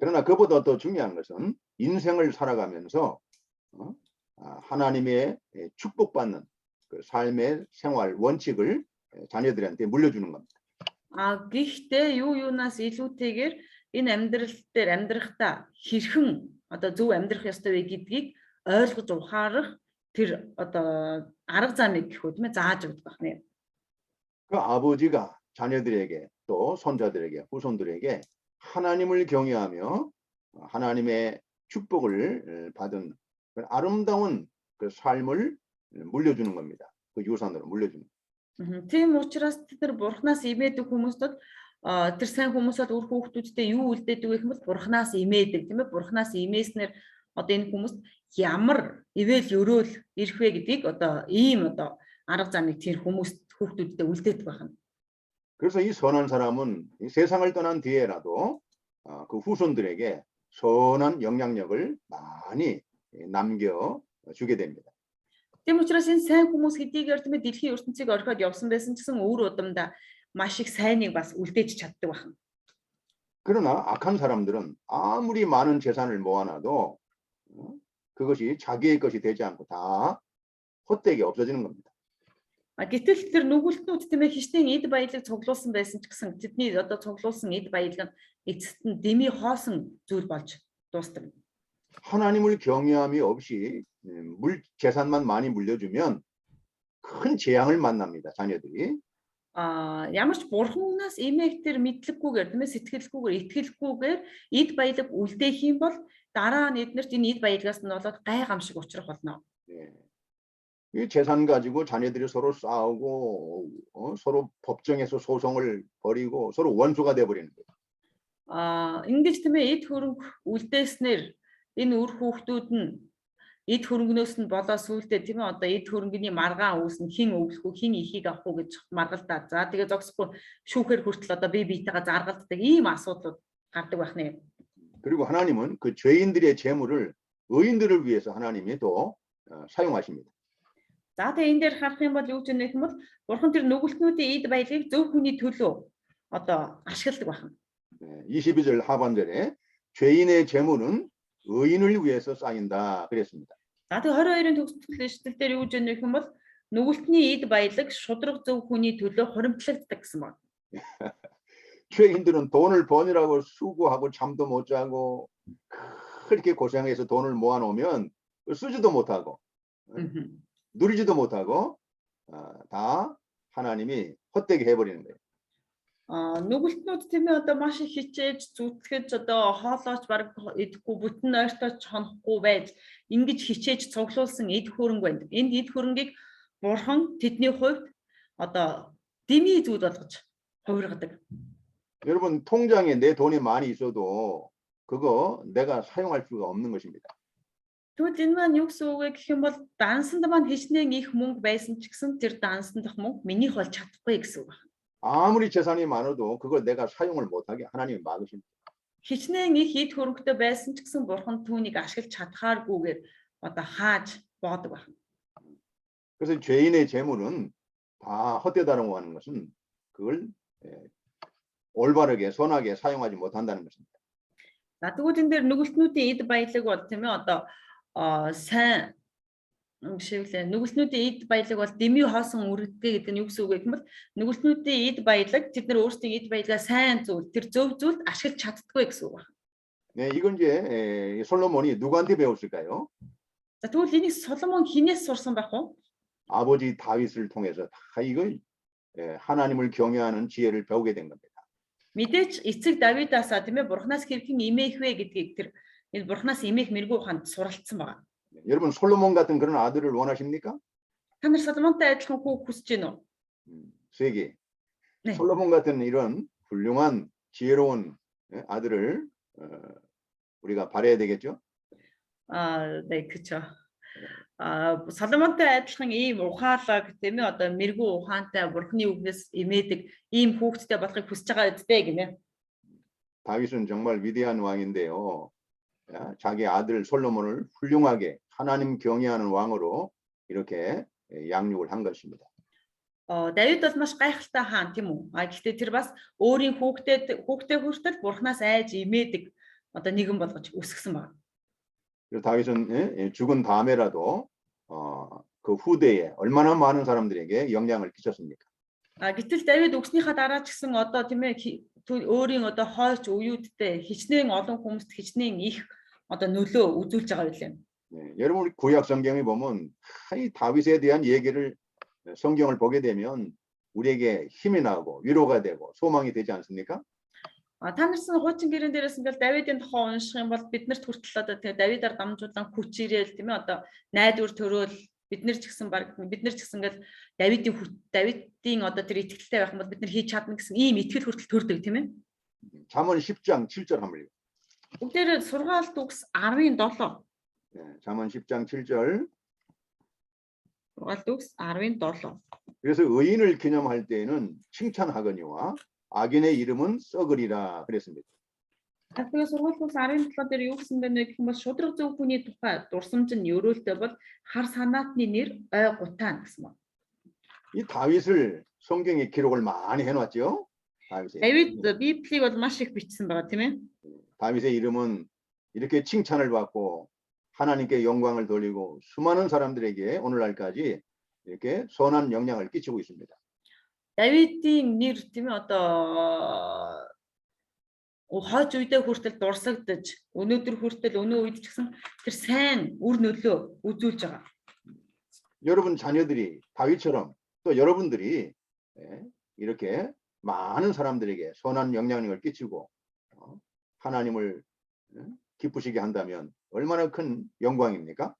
그러나 그보다 더 중요한 것은 인생을 살아가면서 하나님의 축복받는 그 삶의 생활 원칙을 자녀들한테 물려주는 겁니다. Гэхдээ юунаас илүүтэйгээр энэ амьдрал дээр амьдрахдаа хэрхэн одоо зөв амьдрах ёстой вэ гэдгийг ойлгож ухаарах тэр одоо арга замыг гэхүү тийм ээ зааж өгдөг байна. 그 아버지가 자녀들에게 또 손자들에게 후손들에게 하나님을 경외하며 하나님의 축복을 받은 아름다운 그 삶을 물려주는 겁니다. 그 유산으로 물려주는. Тийм учраас тэр бурхнаас имээдэг хүмүүст бол тэр сайн хүмүүс бол үр хүүхдүүдтэй юу үлдээдэг вэ гэвэл бурхнаас имээдэг тийм ээ бурхнаас имээснээр одоо энэ хүмүүст ямар ивэл өрөөл ирэх вэ гэдгийг одоо ийм одоо арга замыг тэр хүмүүст хүүхдүүдэд үлдээдэг байна. 그래서 이 선한 사람은 이 세상을 떠난 뒤에라도 그 후손들에게 선한 영향력을 많이 남겨주게 됩니다. Тийм учраас энэ сайн хүмүүс хэдийгээр тийм ээ дэлхийн ертөнцийг орхиод явсан байсан ч гэсэн өөр удамда маш их сайныг бас үлдээж чаддаг байна. 그러나 악한 사람들은 아무리 많은 재산을 모아놔도 그것이 자기의 것이 되지 않고 다 헛되게 없어지는 겁니다. Гэтэл тэр нүгэлтнүүд тийм ээ хичнээн эд баялаг цуглуулсан байсан ч гэсэн тэдний одоо цуглуулсан эд баялаг эцэст нь дэмий хоосон зүйл болж дуустдаг. 하나님을 경외함이 없이 재산만 많이 물려주면 큰 재앙을 만납니다. 자녀들이. Ямар ч бурханаас имэх тэр мэдлэггүйгээр тийм ээ сэтгэлгүйгээр итгэлгүйгээр эд баялаг үлдээх юм бол дараа нь эднэрт энэ эд баялагаас нь болоод гай гамшиг учрах болно. 예. 이 재산 가지고 자녀들이 서로 싸우고 서로 법정에서 소송을 벌이고 서로 원수가 돼 버리는 거예요. Ингэж тийм ээ эд хөрөнгө үлдээснээр энэ үр хүүхдүүд нь эд хөрөнгнөөс нь болоо сүултээ тийм ээ одоо эд хөрөнгөний маргаан үүснэ хин өвлөх үү хин ихийг авах уу гэж маргалдаа. За тэгээ зогсохгүй шүүхээр хүртэл одоо бие биетэйгээ заргалддаг ийм асуудлууд гардаг байх нэ. 그리고 하나님은 그 죄인들의 재물을 의인들을 위해서 하나님이 또 사용하십니다. За тэгээ энэ дээр харах юм бол юу гэж нэх юм бол бурхан тэр нүгэлтнүүдийн эд баялагийг зөв хүний төлөө одоо ашигладаг байна. 22절 하반절에 죄인의 재물은 의인을 위해서 쌓인다 그랬습니다. За тэгээ 22-ын төгсгөл эшлэл дээр юу гэж нэх юм бол нүгэлтний эд баялаг шудраг зөв хүний төлөө хуримтлагддаг гэсэн байна. 죄인들은 돈을 버느라고 수고하고 잠도 못 자고 그렇게 고생해서 돈을 모아놓으면 쓰지도 못하고 누리지도 못하고 다 하나님이 헛되게 해버리는 거예요. Нүгэлтнүүд тийм ээ одоо маш их хичээж зүтгэж одоо хоолооч баг идэхгүй бүтэн ойртооч хонохгүй байж ингэж хичээж цуглуулсан эд хөрөнгө байна. Энд эд хөрөнгийг бурхан тэдний хувьд одоо дэмий зүйл болгож хувиргадаг. 여러분 통장에 내 돈이 많이 있어도 그거 내가 사용할 수가 없는 것입니다. Тэгвэл энэ маань юу гэсэн үг вэ гэх юм бол дансанд маань хичнээн их мөнгө байсан ч гэсэн тэр дансандах мөнгө минийх болж чадахгүй гэсэн үг байна. 아무리 재산이 많아도 그걸 내가 사용을 못하게 하나님이 막으십니다. Хичнээн их эд хөрөнгөтэй байсан ч гэсэн бурхан түүнийг ашиглаж чадхааргүйгээр одоо хааж боодог байна. 그래서 죄인의 재물은 다 헛되다라고 하는 것은 그걸 올바르게 선하게 사용하지 못한다는 것입니다. За тэгвэл энэ дээр нүгэлтнүүдийн эд баялаг бол тийм ээ одоо сайн жишээлбэл нүгэлтнүүдийн эд баялаг бол дэмий хоосон үргэлгээ гэдэг нь юу гэсэн үг вэ гэвэл нүгэлтнүүдийн эд баялаг тэд нар өөрсдийн эд баялагаа сайн зүйл тэр зөв зүйлд ашиглаж чаддаггүй гэсэн үг байна. 네, 이건 이제 솔로몬이 누구한테 배웠을까요? За тэгвэл энийг Соломон хинээс сурсан байх уу? 아버지 다윗을 통해서 다 이걸 하나님을 경외하는 지혜를 배우게 된 겁니다. Мэдээч эцэг Давидасаа тийм ээ бурхнаас хэрхэн имээх вэ гэдгийг тэр энэ бурхнаас имээх мэрэгүү ухаанд суралцсан байна. 여러분 솔로몬 같은 그런 아들을 원하십니까? Та нар Соломонтой адилхан хүү хүсэж байна уу? 세 개. 네. 솔로몬 같은 이런 훌륭한 지혜로운 아들을 우리가 바라야 되겠죠? 네, 그렇죠. Соломонтой адилхан ийм ухаалаг тийм ээ одоо мэрэгүү ухаантай бурхны үгнээс имээдэг ийм хүүхэдтэй болохыг хүсэж байгаа үстэй гинэ. 다윗은 정말 위대한 왕인데요. 자기 아들 솔로몬을 훌륭하게 하나님 경외하는 왕으로 이렇게 양육을 한 것입니다. Давид бол маш гайхалтай хаан тийм үү? Гэхдээ тэр бас өөрийн хүүхдээ хүртэл бурхнаас айж имээдэг одоо нэгэн болгож өсгсөн байна. 그래서 다윗은 죽은 다음에라도 그 후대에 얼마나 많은 사람들에게 영향을 끼쳤습니까? Гэтэл Давид өгснийхаа дараа ч гэсэн одоо тийм ээ өөрийн одоо хойч үеүүдтэй хичнээн олон хүмүүст хичнээн их одоо нөлөө үзүүлж байгаа байлаа. 여러분 구약 성경에 보면 이 다윗에 대한 얘기를 성경을 보게 되면 우리에게 힘이 나고 위로가 되고 소망이 되지 않습니까? Та нарсан хуучин гэрэн дээрээс ингээл Давидын тухай унших юм бол биднэрт хүртэл одоо тэгээ Давидаар дамжуулан хүч ирээл тийм ээ одоо найдвар төрөөл бид нар ч гэсэн ингээл Давидын одоо тэр итгэлтэй байх юм бол бид нар хийж чадна гэсэн ийм итгэл хүртэл төрдөг тийм ээ. 잠언 10장 7절 한번 읽어요. Бүгдээр сургаалт үгс 17. 잠언 10장 7절. 7 үгс 17. 그래서 의인을 기념할 때에는 칭찬하거니와 악인의 이름은 썩으리라 그랬습니다. Тэгэхээр сургууль бүс 17 дээр юу гэсэн бэ гэх юм бол шудраг зөв хүний тухай дурсамж нь өрөөлтэй бол хар санаатны нэр ой гутаан гэсэн байна. 이 다윗을 성경에 기록을 많이 해놨죠. Давид Библийг бол маш их бичсэн байгаа тийм ээ. 다윗의 이름은 이렇게 칭찬을 받고 하나님께 영광을 돌리고 수많은 사람들에게 오늘날까지 이렇게 선한 영향을 끼치고 있습니다. Давидын нэр тийм ээ одоо хойч үедээ хүртэл дурсагдж өнөөдөр хүртэл өнөө үед ч гэсэн тэр сайн үр нөлөө үзүүлж байгаа. 여러분 자녀들이 다윗처럼 또 여러분들이 이렇게 많은 사람들에게 선한 영향력을 끼치고 하나님을 기쁘시게 한다면 얼마나 큰 영광입니까?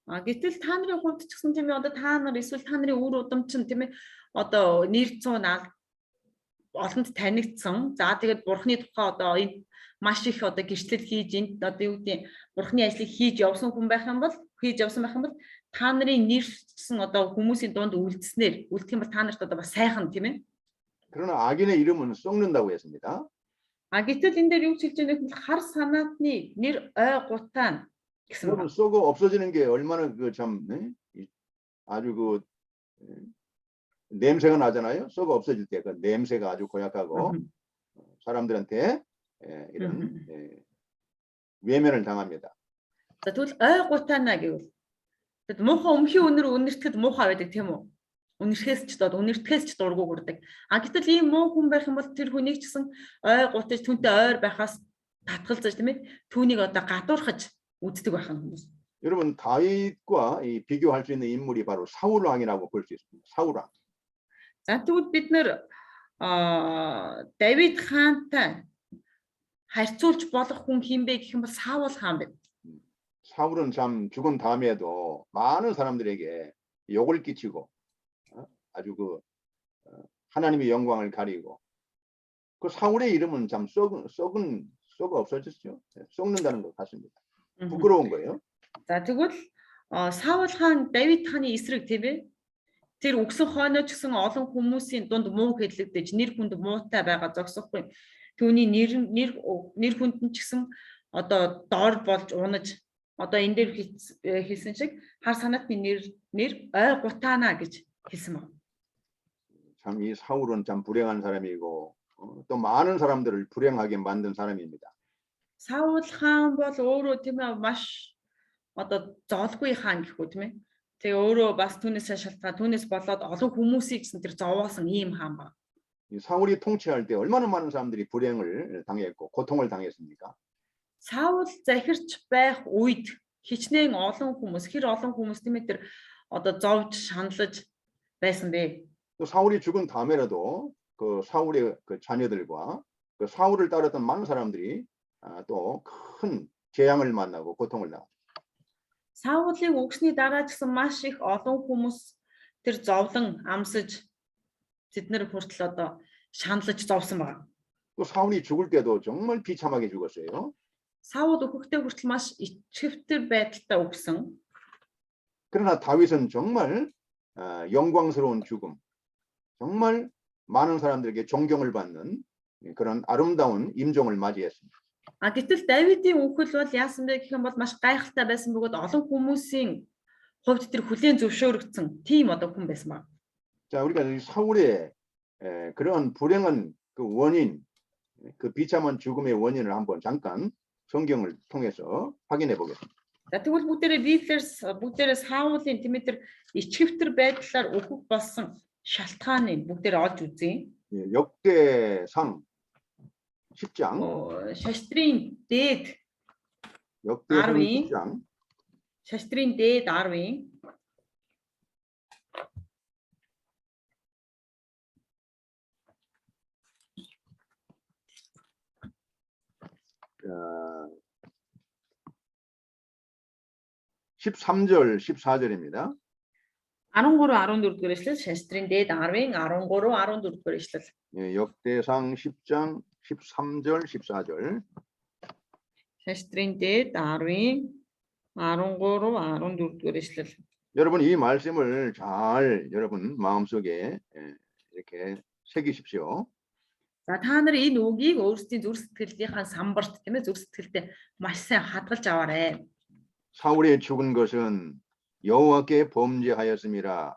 Гэтэл та нарын хувьд ч гэсэн тийм ээ одоо та нар эсвэл та нарын үр удамчин тийм ээ одоо нэр цоо олонд танигдсан. За тэгээд бурхны тухай одоо маш их одоо гэрчлэл хийж энд одоо юу гэдэг бурхны ажлыг хийж явсан хүн байх юм бол та нарын нэр гэсэн одоо хүмүүсийн дунд үлдснээр үлдэх юм бол та нарт одоо бас сайхан тийм ээ. 그러나 악인의 이름은 썩는다고 했습니다. Гэтэл энэ дээр юу хэлж байгаа вэ? Хар санаатны нэр ой гутаан гэсэн 여러분 썩어 없어지는 게 얼마나 그 참 아주 그 냄새가 나잖아요. 썩어 없어질 때 그 냄새가 아주 고약하고 사람들한테 이런 외면을 당합니다. За тэгвэл ой гутаана гэвэл тэгэд муухай өмхийн үнэр үнэртгэд муухай байдаг тийм үү? Үнэртгэхээс ч дургу хүрдэг. Гэтэл ийм муу хүн байх юм бол тэр хүнийг ч гэсэн ой гутаж түнтэй ойр байхаас татгалзаж тийм ээ? Түүнийг одоо гадуурхаж үздэг байх юм хүмүүс. 여러분 다윗과 이 비교할 수 있는 인물이 바로 사울 왕이라고 볼 수 있습니다. 사울 왕. За тэгвэл бид нэр Давид хаантай харьцуулж болох хүн хинбэ гэх юм бол Саул хаан байна. 사울은 참 죽은 다음에도 많은 사람들에게 욕을 끼치고 아주 그 하나님의 영광을 가리고 그 사울의 이름은 참 썩어 없어졌죠. 썩는다는 것 같습니다. 부끄러운 거예요. За тэгвэл Саул хаан Давид хааны эсрэг тийм ээ. Тэр өгсөн хойноо ч гэсэн олон хүмүүсийн дунд муу хэлэгдэж нэр хүнд муутай байгаа зогсохгүй. Түүний нэр хүнд нь ч гэсэн одоо доор болж унаж одоо энэ дээр хэлсэн шиг хар санаатны нэр ой гутаана гэж хэлсэн байна. 참 이 사울은 참 불행한 사람이고 또 많은 사람들을 불행하게 만든 사람입니다. Саул хаан бол өөрөө тийм ээ маш одоо зоолгүй хаан гэх үү тийм ээ. Тэгээ өөрөө бас түүнээс шалтгаан түүнээс болоод олон хүмүүсийг гэсэн тэр зовоосон ийм хаан ба. 이 사울이 통치할 때 얼마나 많은 사람들이 불행을 당했고 고통을 당했습니까? Саул захирч байх үед хичнээн олон хүмүүс тийм ээ тэр одоо зовж шаналж байсан бэ. 또 사울이 죽은 다음에라도 그 사울의 그 자녀들과 그 사울을 따랐던 많은 사람들이 또 큰 재앙을 만나고 고통을 당합니다. Саулыг өгсний дараа ч гэсэн маш их олон хүмүүс тэр зовлон амсаж тэднэр хүртэл одоо шаналж зовсон байна. 또 사울이 죽을 때도 정말 비참하게 죽었어요. Саул өгөхдөө хүртэл маш ичвтер байдалтай өгсөн. 그러나 다윗은 정말 영광스러운 죽음, 정말 많은 사람들에게 존경을 받는 그런 아름다운 임종을 맞이했습니다. Гэтэл Давидын үхэл бол яасан бэ гэх юм бол маш гайхалтай байсан бөгөөд олон хүмүүсийн хувьд тэр хүлээн зөвшөөрөгдсөн тийм одоо хүн байсан байна. 자, 우리가 사울의 그런 불행한 그 원인, 그 비참한 죽음의 원인을 한번 잠깐 성경을 통해서 확인해 보겠습니다. За тэгвэл бүгдээрээ Саулын тийм тэр ичвтер байдлаар өөхөх болсон шалтгааны бүгдээр олж үзье. 역대상 10장. Шаштрын дээд 역대상 10-ийн 10장. Шаштрын дээд 10-ийн 13절 14절입니다. 13-14 дугаар эшлэл Шаштрын дээд 10-ийн 13-14 дугаар эшлэл. 역대상 10장 13절 14절. Шаштрын дээд 10-ийн 13, 14-р эшлэл. 여러분 이 말씀을 잘 여러분 마음속에 이렇게 새기십시오. За та нар энэ үгийг өөрсдийн зүрх сэтгэлийнхаа самбарт тийм ээ зүрх сэтгэлдээ маш сайн хадгалж аваарай. 사울의 죽은 것은 여호와께 범죄하였음이라.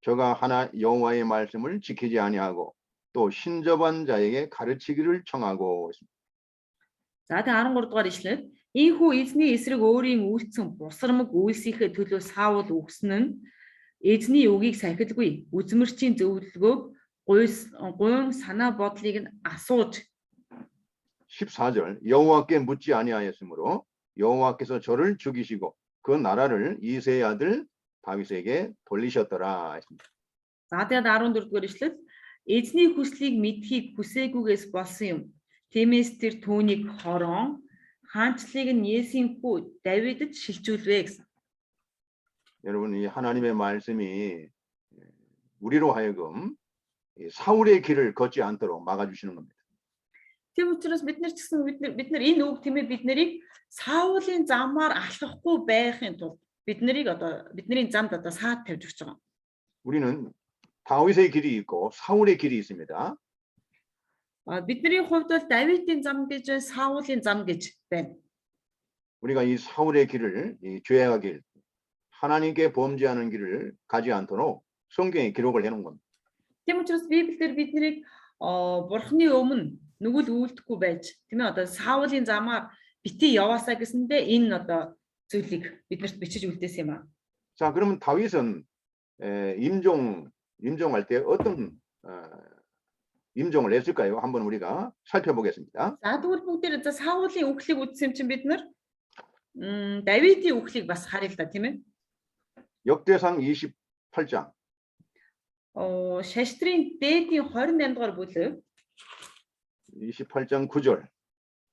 저가 하나 여호와의 말씀을 지키지 아니하고 또 신접한 자에게 가르치기를 청하고. За тэгээ 13 дугаар ишлэл ийхүү эзний эсрэг өөрийн үйлцэн бусрамг үйлсийнхээ төлөө Саул үгсэн нь эзний үгийг сахилгүй үзмэрчийн зөвлөгөөг гуйн санаа бодлыг нь асууж 14절 여호와께 묻지 아니하였으므로 여호와께서 저를 죽이시고 그 나라를 이새의 아들 다윗에게 돌리셨더라. За тэгээд 14 дугаар ишлэл эзний хүслийг мэдхийг хүсээгүйгээс болсон юм. Тиймээс тэр түүнийг хорон хаанчлыг нь Есийн хүү Давидд шилжүүлвэ гэсэн. 여러분 이 하나님의 말씀이 우리로 하여금 사울의 길을 걷지 않도록 막아주시는 겁니다. Тийм учраас бид нар ч гэсэн бид нар энэ үг тийм ээ бид нарыг Саулын замаар алхахгүй байхын тулд бидний замд одоо саад тавьж өгч байгаа. 우리는 다윗의 길이 있고 사울의 길이 있습니다. Бидний хувьд бол Давидын зам гэж байна, Саулын зам гэж байна. 우리가 이 사울의 길을 이 죄악의 길, 하나님께 범죄하는 길을 가지 않도록 성경에 기록을 해놓은 겁니다. Тийм учраас Библиэр биднийг бурхны өмнө нүгэл үйлдэхгүй байж тийм ээ одоо Саулын замаар битгий яваасаа гэсэндээ энэ одоо зүйлийг биднэрт бичиж үлдээсэн юм аа. 자, 그러면 다윗은 임종할 때 어떤 임종을 했을까요? 한번 우리가 살펴보겠습니다. За тэгвэл бүгдээр за Саулын үхлийг үзсэн юм чинь бид нар Давидын үхлийг бас харъя л да тийм ээ. 역대상 28장. Шаштрын дээдийн 28 дугаар бүлэг 28장 9절.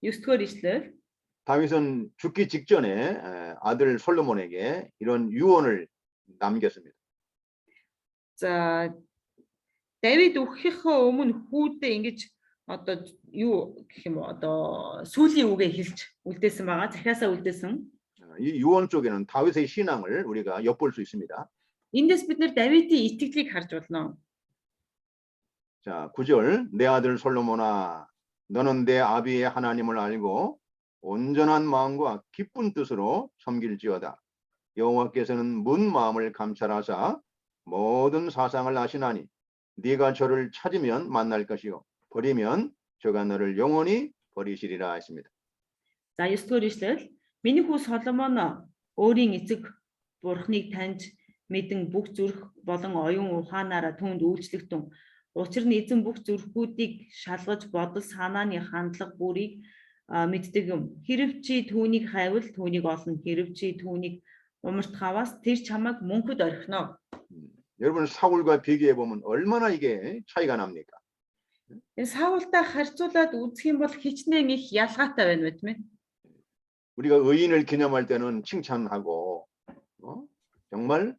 9-р ишлэл. 다윗은 죽기 직전에 아들 솔로몬에게 이런 유언을 남겼습니다. За Давид үхэхийнхээ өмнө хүүдээ ингэж одоо юу гэх юм одоо сүүлийн үгээ хэлж үлдээсэн байгаа. Захиасаа үлдээсэн. 이 유언 속에는 다윗의 신앙을 우리가 엿볼 수 있습니다. Эндээс бид нэр Давидын итгэлийг харж болно. 자, 9절. 내 아들 솔로몬아, 너는 내 아비의 하나님을 알고 온전한 마음과 기쁜 뜻으로 섬길지어다. 여호와께서는 문 마음을 감찰하사 모든 사상을 아시나니 네가 저를 찾으면 만날 것이요 버리면 저가 너를 영원히 버리시리라 했습니다. За 9-р ишлэл. Миний хүү Соломон өөрийн эцэг бурхныг таньж мэдэн бүх зүрх болон оюун ухаанаараа түүнд үйлчлэгтэн. Учир нь эзэн бүх зүрхүүдийг шалгаж бодол санааны хандлага бүрийг мэддэг юм. Хэрв чи түүнийг хайвал түүнийг олно. Хэрв чи түүнийг умартхаваас тэр чамайг мөнхөд орхино. 여러분 사울과 비교해 보면 얼마나 이게 차이가 납니까? Энэ Саултай харьцуулаад үзэх юм бол хичнээн их ялгаатай байна мэт мэ. 우리가 의인을 기념할 때는 칭찬하고 정말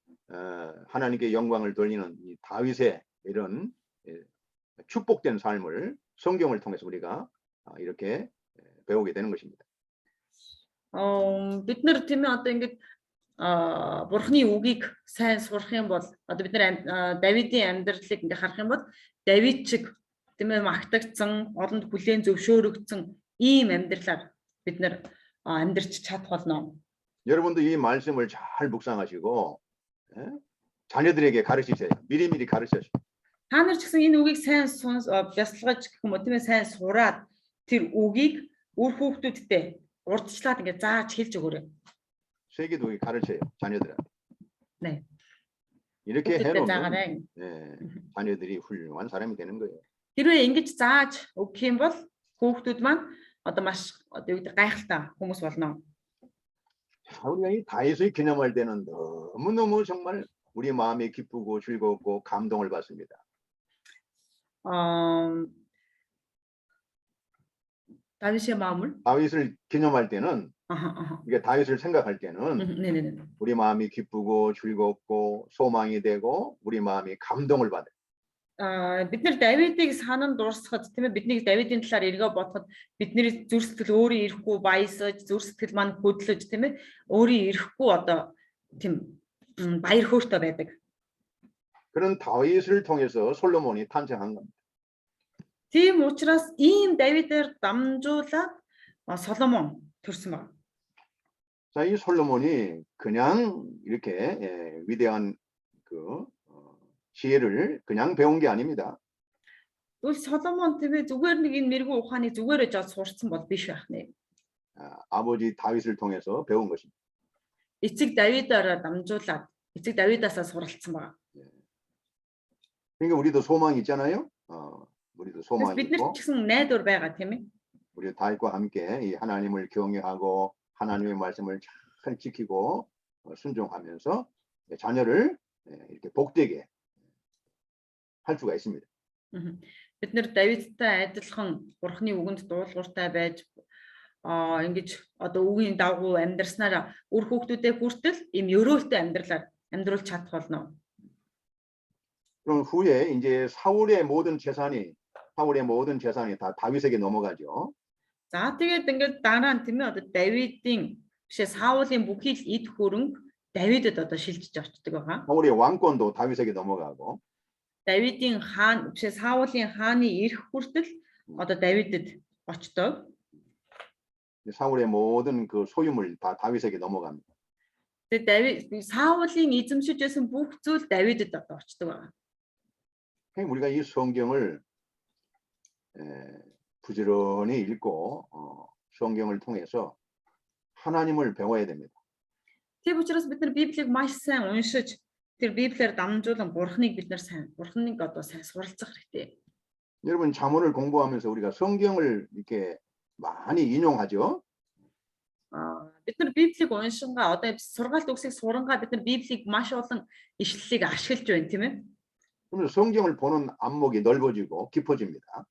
하나님께 영광을 돌리는 이 다윗의 이런 축복된 삶을 성경을 통해서 우리가 이렇게 배우게 되는 것입니다. Бид нар тийм ээ одоо ингэж бурхны үгийг сайн сурах юм бол одоо бид нар Давидын амьдралыг ингээ харах юм бол Давид чиг тийм ээ магтагдсан, олонд хүлээн зөвшөөрөгдсөн ийм амьдралаар бид нар амьдарч чадах болно. 여러분도 이 말씀을 잘 묵상하시고 자녀들에게 가르치세요. 미리미리 가르쳐주세요. Та нар ч гэсэн энэ үгийг сайн бясалгаж гэх юм уу тийм ээ сайн сураад тэр үгийг үр хүүхдүүдтэй урдчлаад ингээ зааж хэлж өгөөрэй. 세계도 가르쳐요. 자녀들한테. 네. 이렇게 해놓으면 자아랑. 자녀들이 훌륭한 사람이 되는 거예요. Хэрвээ ингэж зааж өгөх юм бол хүүхдүүд маань одоо маш одоо юу гэдэг гайхалтай хүмүүс болно. 우리가 이 다윗을 기념할 때는 너무너무 정말 우리 마음이 기쁘고 즐겁고 감동을 받습니다. 다윗의 마음을 다윗을 기념할 때는 이게 다윗을 생각할 때는 우리 마음이 기쁘고 즐겁고 소망이 되고 우리 마음이 감동을 받아요. бид нар Давидыг санан дуусгахад тийм ээ бидний Давидын талаар эргээ бодоход бидний зүрх сэтгэл өөрийн ирэхгүй баясаж зүрх сэтгэл маань хөдлөж тийм ээ өөрийн ирэхгүй одоо тийм баяр хөөртэй байдаг. 그런 다윗을 통해서 솔로몬이 탄생한 겁니다. Тийм учраас ийм Давидаар дамжуулаад Соломон төрсөн байна. 자, 이 솔로몬이 그냥 이렇게 위대한 그 지혜를 그냥 배운 게 아닙니다. Тэгвэл Соломон тийм ээ зүгээр нэг энэ мэрэгүү ухааны зүгээрээ жоод сурцсан бол биш байх нэ. 아버지 다윗을 통해서 배운 것입니다. Эцэг Давидаараа дамжуулаад эцэг Давидаасаа суралцсан байна. 그러니까 우리도 소망이 있잖아요. 우리도 Бид 소망이 нар 있고 ч гэсэн найдвар байгаа тийм ээ. 우리 다윗과 함께 이 하나님을 경외하고 하나님의 말씀을 잘 지키고 순종하면서 자녀를 이렇게 복되게 할 수가 있습니다. Бид нар Давидтай адилхан Бурхны үгэнд дуулууртай байж ингэж одоо үгийн дагуу амьдрснараа үр хүүхдүүдээ хүртэл ийм өрөөлтэй амьдруулж чадах болно. 그럼 후에 이제 사울의 모든 재산이 다 다윗에게 넘어가죠. За тэгээд ингээд дараа нь тийм ээ одоо Давидын бишээ Саулын бүхий л эд хөрөнгө Давидэд одоо шилжиж очдөг байгаа. 사울의 왕권도 다윗에게 넘어가고 Давидын хаан бишээ Саулын хааны эрх хүртэл одоо Давидэд очдог. 사울의 모든 그 소유물 다 다윗에게 넘어갑니다. Тэгээд Саулын эзэмшижсэн бүх зүйл Давидэд одоо очдог байгаа. 우리가 이 성경을 부지런히 읽고 성경을 통해서 하나님을 배워야 됩니다. Тийм учраас бид нар Библийг маш сайн уншиж тэр Библиэр дамжуулан Бурхныг бид нар Бурхныг одоо сайн суралцах хэрэгтэй. 여러분 잠언을 공부하면서 우리가 성경을 이렇게 많이 인용하죠. Бид нар Библийг уншингаа одоо сургаалт үгсийг сурангаа бид нар Библийг маш олон ишлэлийг ашиглаж байна тийм ээ. 그러면 성경을 보는 안목이 넓어지고 깊어집니다.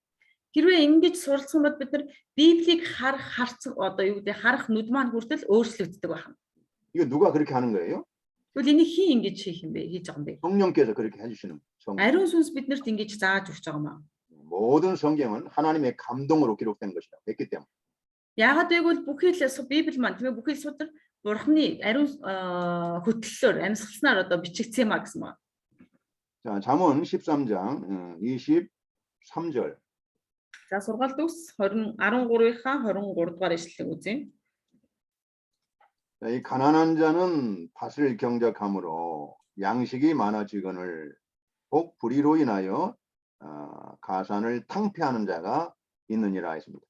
Хэрвээ ингэж суралцсан бол бид нар Библийг харах одоо юу гэдэг харах нүд маань хүртэл өөрчлөгддөг байна. 이거 누가 그렇게 하는 거예요? Тэгвэл энийг хин ингэж хийх юм бэ? Хийж байгаа юм бэ? 성령께서 그렇게 해주시는 성경. Ариун сүнс биднэрт ингэж зааж өгч байгаа маа. 모든 성경은 하나님의 감동으로 기록된 것이다 했기 때문에. Яагаад гэвэл бүхий л Библи маань тийм ээ бүхий л судар Бурхны ариун хөтлөлөөр амьсгалснаар одоо бичигдсэн юм а гэсэн маа. 자, 잠언 13장 23절. За сургаалт үгс 13-ийнхаа 23 дугаар ишлэлийг үзье. 이 가난한 자는 밭을 경작함으로 양식이 많아지거늘 복 불의로 인하여 가산을 탕폐하는 자가 있느니라 했습니다.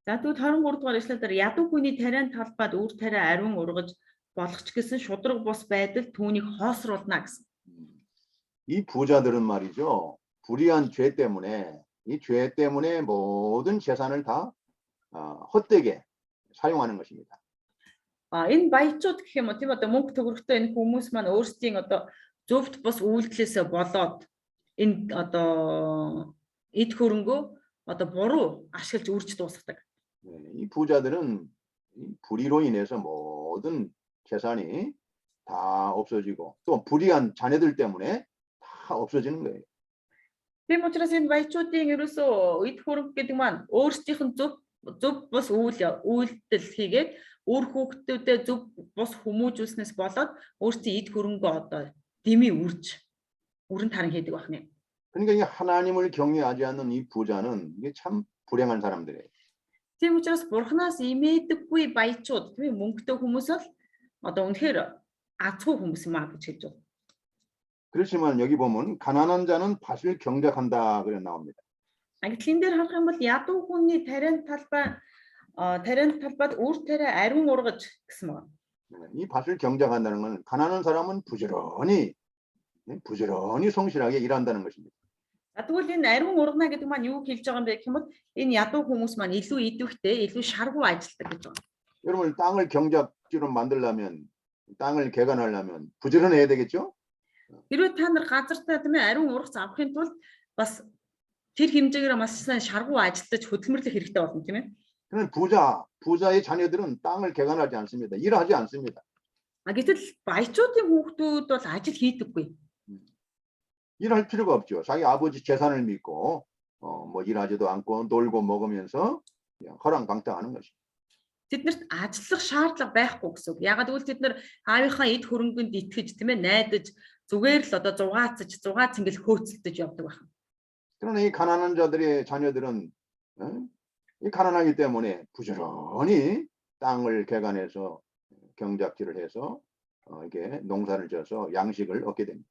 За тэгвэл 23 дугаар ишлэлээр ядуу хүний тариан талбайд үр тариа ариун ургаж болох ч гэсэн шудраг бус байдал түүнийг хоосруулна гэсэн. 이 부자들은 말이죠. 불의한 죄 때문에 이 죄 때문에 모든 재산을 다 헛되게 사용하는 것입니다. Энэ баячууд гэх юм уу тийм одоо мөнгө төгрөгтэй энэ хүмүүс маань өөрсдийн одоо зөвхт бас үйлдэлээсээ болоод энэ одоо эд хөрөнгөө одоо буруу ашиглаж үрж дуусгадаг. 이 부자들은 불의로 인해서 모든 재산이 다 없어지고 또 불의한 자녀들 때문에 다 없어지는 거예요. Тийм учраас энэ баячуудын ерөөсөө эд хөрөнгө гэдэг маань өөрсдийнх нь зөв бас үйлдэл хийгээд өөр хүүхдүүдэд зөв бус хүмүүжүүлснээс болоод өөрсдийн эд хөрөнгөө одоо дэмий үрэн таран хийдэг байна. 그러니까 이 하나님을 경외하지 않는 이 부자는 이게 참 불행한 사람들이에요. Тийм учраас Бурханаас имээдэггүй баячууд тийм мөнгөтэй хүмүүс л одоо үнэхээр азгүй хүмүүс юм аа гэж хэлж байна. 그렇지만 여기 보면 가난한 자는 밭을 경작한다 그래 나옵니다. Гэтэл энэ дээр харах юм бол ядуу хүний тариан талбайд үр тариа ариун ургаж гэсэн байна. 이 밭을 경작한다는 건 가난한 사람은 부지런히 성실하게 일한다는 것입니다. Тэгвэл энэ ариун ургана гэдэг маань юу хэлж байгаа юм бэ гэх юм бол энэ ядуу хүмүүс маань илүү идэвхтэй, илүү шаргуу ажилладаг гэж байна. 여러분 땅을 경작지로 만들려면 땅을 개간하려면 부지런해야 되겠죠? Хэрвээ та нар газартаа тийм ээ ариун ургац авахын тулд бас тэр хэмжээгээр маш сайн шаргуу ажиллаж хөдөлмөрлөх хэрэгтэй болно тийм ээ. 그는 부자의 자녀들은 땅을 개간하지 않습니다. 일하지 않습니다. Гэтэл баячуудын хүүхдүүд бол ажил хийдэггүй. 일할 필요가 없죠. 자기 아버지 재산을 믿고 뭐 일하지도 않고 놀고 먹으면서 그냥 허랑방탕하는 것이. Тэднэрт ажиллах шаардлага байхгүй гэсэн үг. Ягаад гэвэл тэд нар аавынхаа эд хөрөнгөнд итгэж тийм ээ найдаж зүгээр л одоо зугаацсан ингээл хөөцөлдөж явдаг байна. 그러나 이 가난한 자들의 자녀들은 이 가난하기 때문에 부지런히 땅을 개간해서 경작지를 해서 이게 농사를 져서 양식을 얻게 됩니다.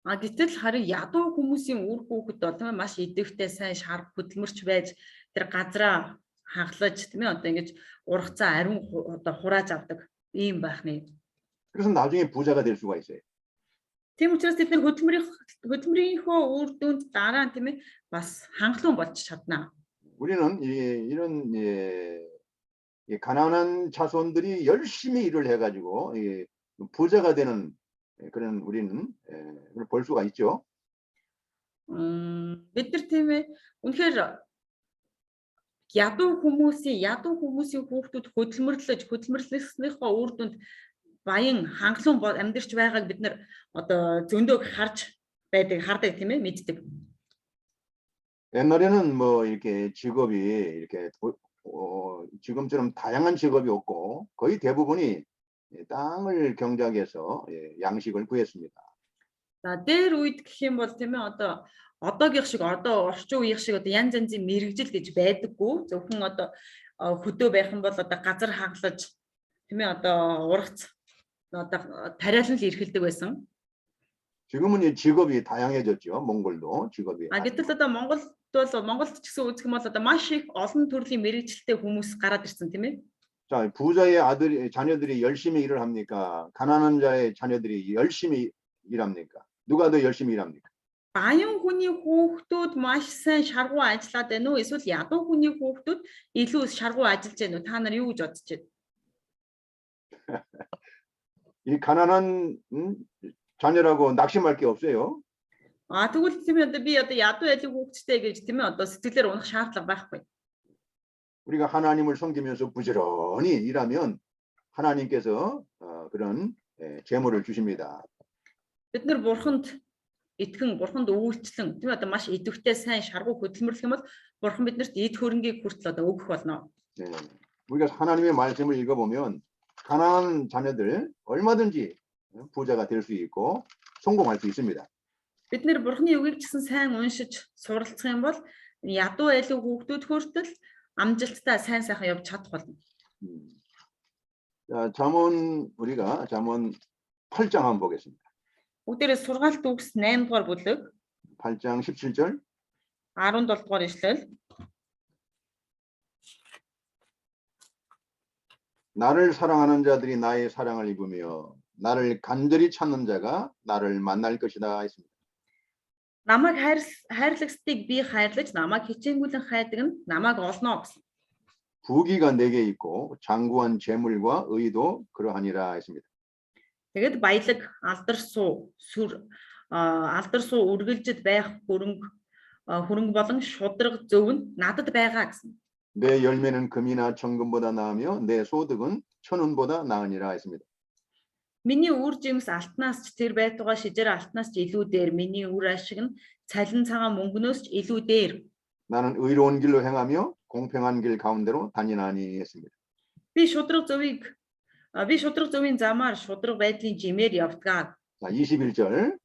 Гэтэл харин ядуу хүмүүсийн үр хүүхэд бол тийм ээ маш идэвхтэй сайн шарх хөдөлмөрч байж тэр газраа хаглаж тийм ээ одоо ингэж ургацаа ариун одоо хурааж авдаг ийм байх нэ. 그래서 나중에 부자가 될 수가 있어요. Тийм учраас тэд нар хөдөлмөрийнхөө үр дүнд дараа нь тийм ээ бас хангалуун болж чадна. 우리는 이런 이 가난한 자손들이 열심히 일을 해가지고 부자가 되는 그런 우리는 그걸 볼 수가 있죠. Бид нар тийм ээ үнэхээр ядуу хүмүүсийн хүүхдүүд хөдөлмөрлснийхөө үр дүнд баян хангалуун амьдарч байгааг бид нар одоо зөндөг харж хардаг тийм ээ мэддэг. 옛날에는 뭐 이렇게 직업이 이렇게 지금처럼 다양한 직업이 없고 거의 대부분이 땅을 경작해서 양식을 구했습니다. За дээр үед гэх юм бол тийм ээ одоо одоогийн шиг одоо орчин үеийн шиг одоо янз янзын мэрэгжил гэж байдаггүй. Зөвхөн одоо хөдөө байх юм бол одоо газар хаглаж тийм ээ одоо ургац одоо тариалан л эрхэлдэг байсан. 지금은 이 직업이 다양해졌죠. 몽골도 직업이. Гэтэл одоо Монголд ч гэсэн үзэх юм бол одоо маш их олон төрлийн мэрэгжилтэй хүмүүс гараад ирсэн тийм ээ. 자, 부자의 자녀들이 열심히 일을 합니까? 가난한 자의 자녀들이 열심히 일합니까? 누가 더 열심히 일합니까? Баян хүний хүүхдүүд маш сайн шаргуу ажиллаад байна уу? Эсвэл ядуу хүний хүүхдүүд илүү шаргуу ажиллаж байна уу? Та нар юу гэж бодож байна? 이 가난한 자녀라고 낙심할 게 없어요. Тэгвэл тийм ээ би одоо ядуу айлын хүүхдтэй гэж тийм ээ одоо сэтгэлээр унах шаардлага байхгүй. 우리가 하나님을 섬기면서 부지런히 일하면 하나님께서 그런 재물을 주십니다. Бид нар бурханд итгэн бурханд үйлчлэн тийм ээ одоо маш идэвхтэй сайн шаргуу хөдөлмөрлөх юм бол бурхан биднэрт эд хөрөнгийг хүртэл одоо өгөх болно. 네, 우리가 하나님의 말씀을 읽어보면 가난한 자녀들 얼마든지 부자가 될 수 있고 성공할 수 있습니다. Бид нэр бурханы үгийг ч гэсэн сайн уншиж суралцах юм бол ядуу айлын хүүхдүүд хүртэл амжилттай сайн сайхан явж чадах болно. 자, 우리가 잠언 8장 한번 보겠습니다. Бүгдээрээ сургаалт үгс 8 дугаар бүлэг 8장 17절 17 дугаар ишлэл. 나를 사랑하는 자들이 나의 사랑을 입으며 나를 간절히 찾는 자가 나를 만날 것이다 했습니다. Намайг хайрлагсдыг би хайрлаж намайг хичээнгүйлэн хайдаг нь намайг олно гэсэн. 부귀가 내게 있고 장구한 재물과 의도 그러하니라 했습니다. Тэгэд баялаг алдар суу үргэлжид байх хөрөнгө болон шудраг зөв нь надад байгаа гэсэн. 내 열매는 금이나 정금보다 나으며 내 소득은 천운보다 나으니라 했습니다. Миний үр жимс алтнаас ч тэр байтугай шижээр алтнаас ч илүү дээр миний үр ашиг нь цалин цагаан мөнгнөөс ч илүү дээр. 나는 의로운 길로 행하며 공평한 길 가운데로 다니나니 했습니다. Би шудраг зөвийн замаар шудраг байдлын жимээр явдгаа. 자, 21절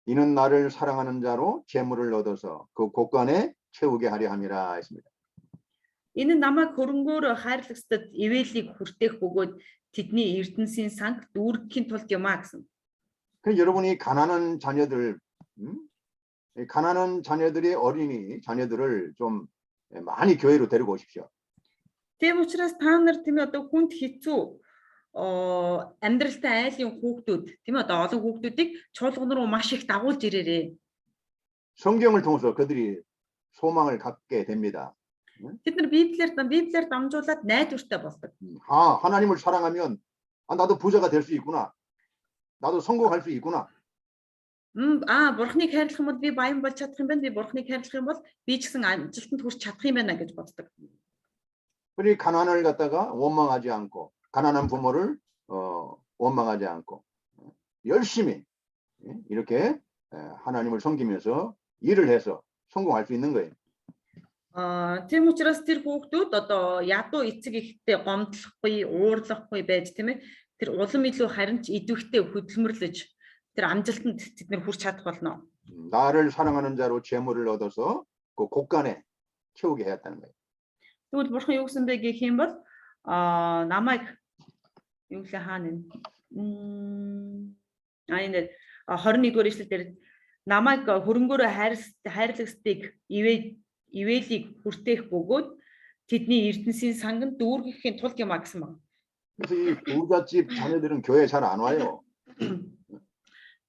이는 나를 사랑하는 자로 재물을 얻어서 그 곳간에 채우게 하려 함이라 했습니다. Энэ нь намайг хөрөнгөөр хайрлагсдад ивэлийг хүртээх бөгөөд тэдний эрдэнсийн санг дүүргэхийн тулд юмаа гэсэн. 그 여러분이 가난한 자녀들의 어린이 자녀들을 좀 많이 교회로 데리고 오십시오. Тийм учраас та нар тийм одоо хүнд хэцүү амьдралтай айлын хүүхдүүд тийм одоо олон хүүхдүүдийг чуулган руу маш их дагуулж ирээрээ. 성경을 통해서 그들이 소망을 갖게 됩니다. Тэд нар библиэр дамжуулаад найдвартай болдог. 아, 하나님을 사랑하면 나도 부자가 될 수 있구나. 나도 성공할 수 있구나. Бурхныг хайрлах юм бол би баян болж чадах юм байна. Би бурхныг хайрлах юм бол би ч гэсэн амжилтанд хүрч чадах юм байна гэж боддог. 우리 가난을 갖다가 원망하지 않고 가난한 부모를 원망하지 않고 열심히 이렇게 하나님을 섬기면서 일을 해서 성공할 수 있는 거예요. Тийм учраас тэр хүүхдүүд одоо ядуу эцэг ихтэй гомдлохгүй, уурлахгүй байж тийм ээ. Тэр улам илүү харин ч идэвхтэй хөдөлмөрлөж тэр амжилтанд тэд нэр хүрч чадах болно. 나를 사랑하는 자로 재물을 얻어서 그 곳간에 채우게 하였다는 거예요. Тэгвэл бурхан юу гэсэн бэ гэх юм бол намайг юу лээ хаана энэ 21-р ишлэл дээр намайг хөрөнгөөрөө хайрлагсдыг ивэлийг хүртээх бөгөөд тэдний эрдэнсийн санганд дүүргэхийн тулд юм а гэсэн байна. 그래서 이 부잣집 자녀들은 교회 잘 안 와요.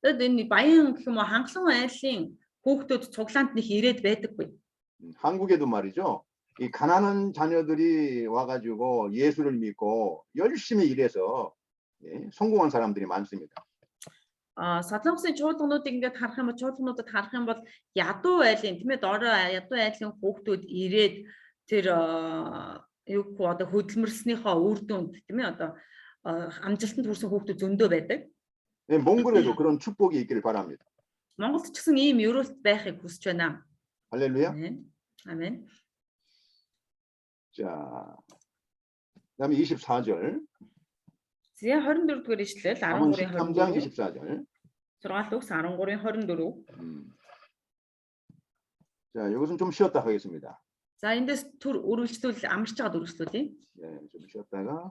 Тэгэд энэ баян гэх юм уу хангалуун айлын хүүхдүүд цуглаанд нэг ирээд байдаггүй. 한국에도 말이죠. 이 가난한 자녀들이 와가지고 예수를 믿고 열심히 일해서 성공한 사람들이 많습니다. Солонгосын чуулгануудыг ингээд харах юм бол чуулгануудад харах юм бол ядуу айлын тийм ээ доороо ядуу айлын хүүхдүүд ирээд тэр юу гэх одоо хөдөлмөрснийхөө үр дүнд тийм ээ одоо амжилтанд хүрсэн хүүхдүүд зөндөө байдаг. 몽골에도 그런 축복이 있기를 바랍니다. Монголд ч гэсэн ийм өрөөлт байхыг хүсэж байна. 할렐루야. 아멘. 자, 그다음에 24절. 지하 24-р ишлэл 잠언 13-ийн 13장 24. 24절. сургаалт өгс 13-ийн 24. 자, 이것은 좀 쉬었다 하겠습니다. За эндээс төр өргөлжлүүл амарч байгаа өргөлжлүүлээ. 네, 좀 쉬었다가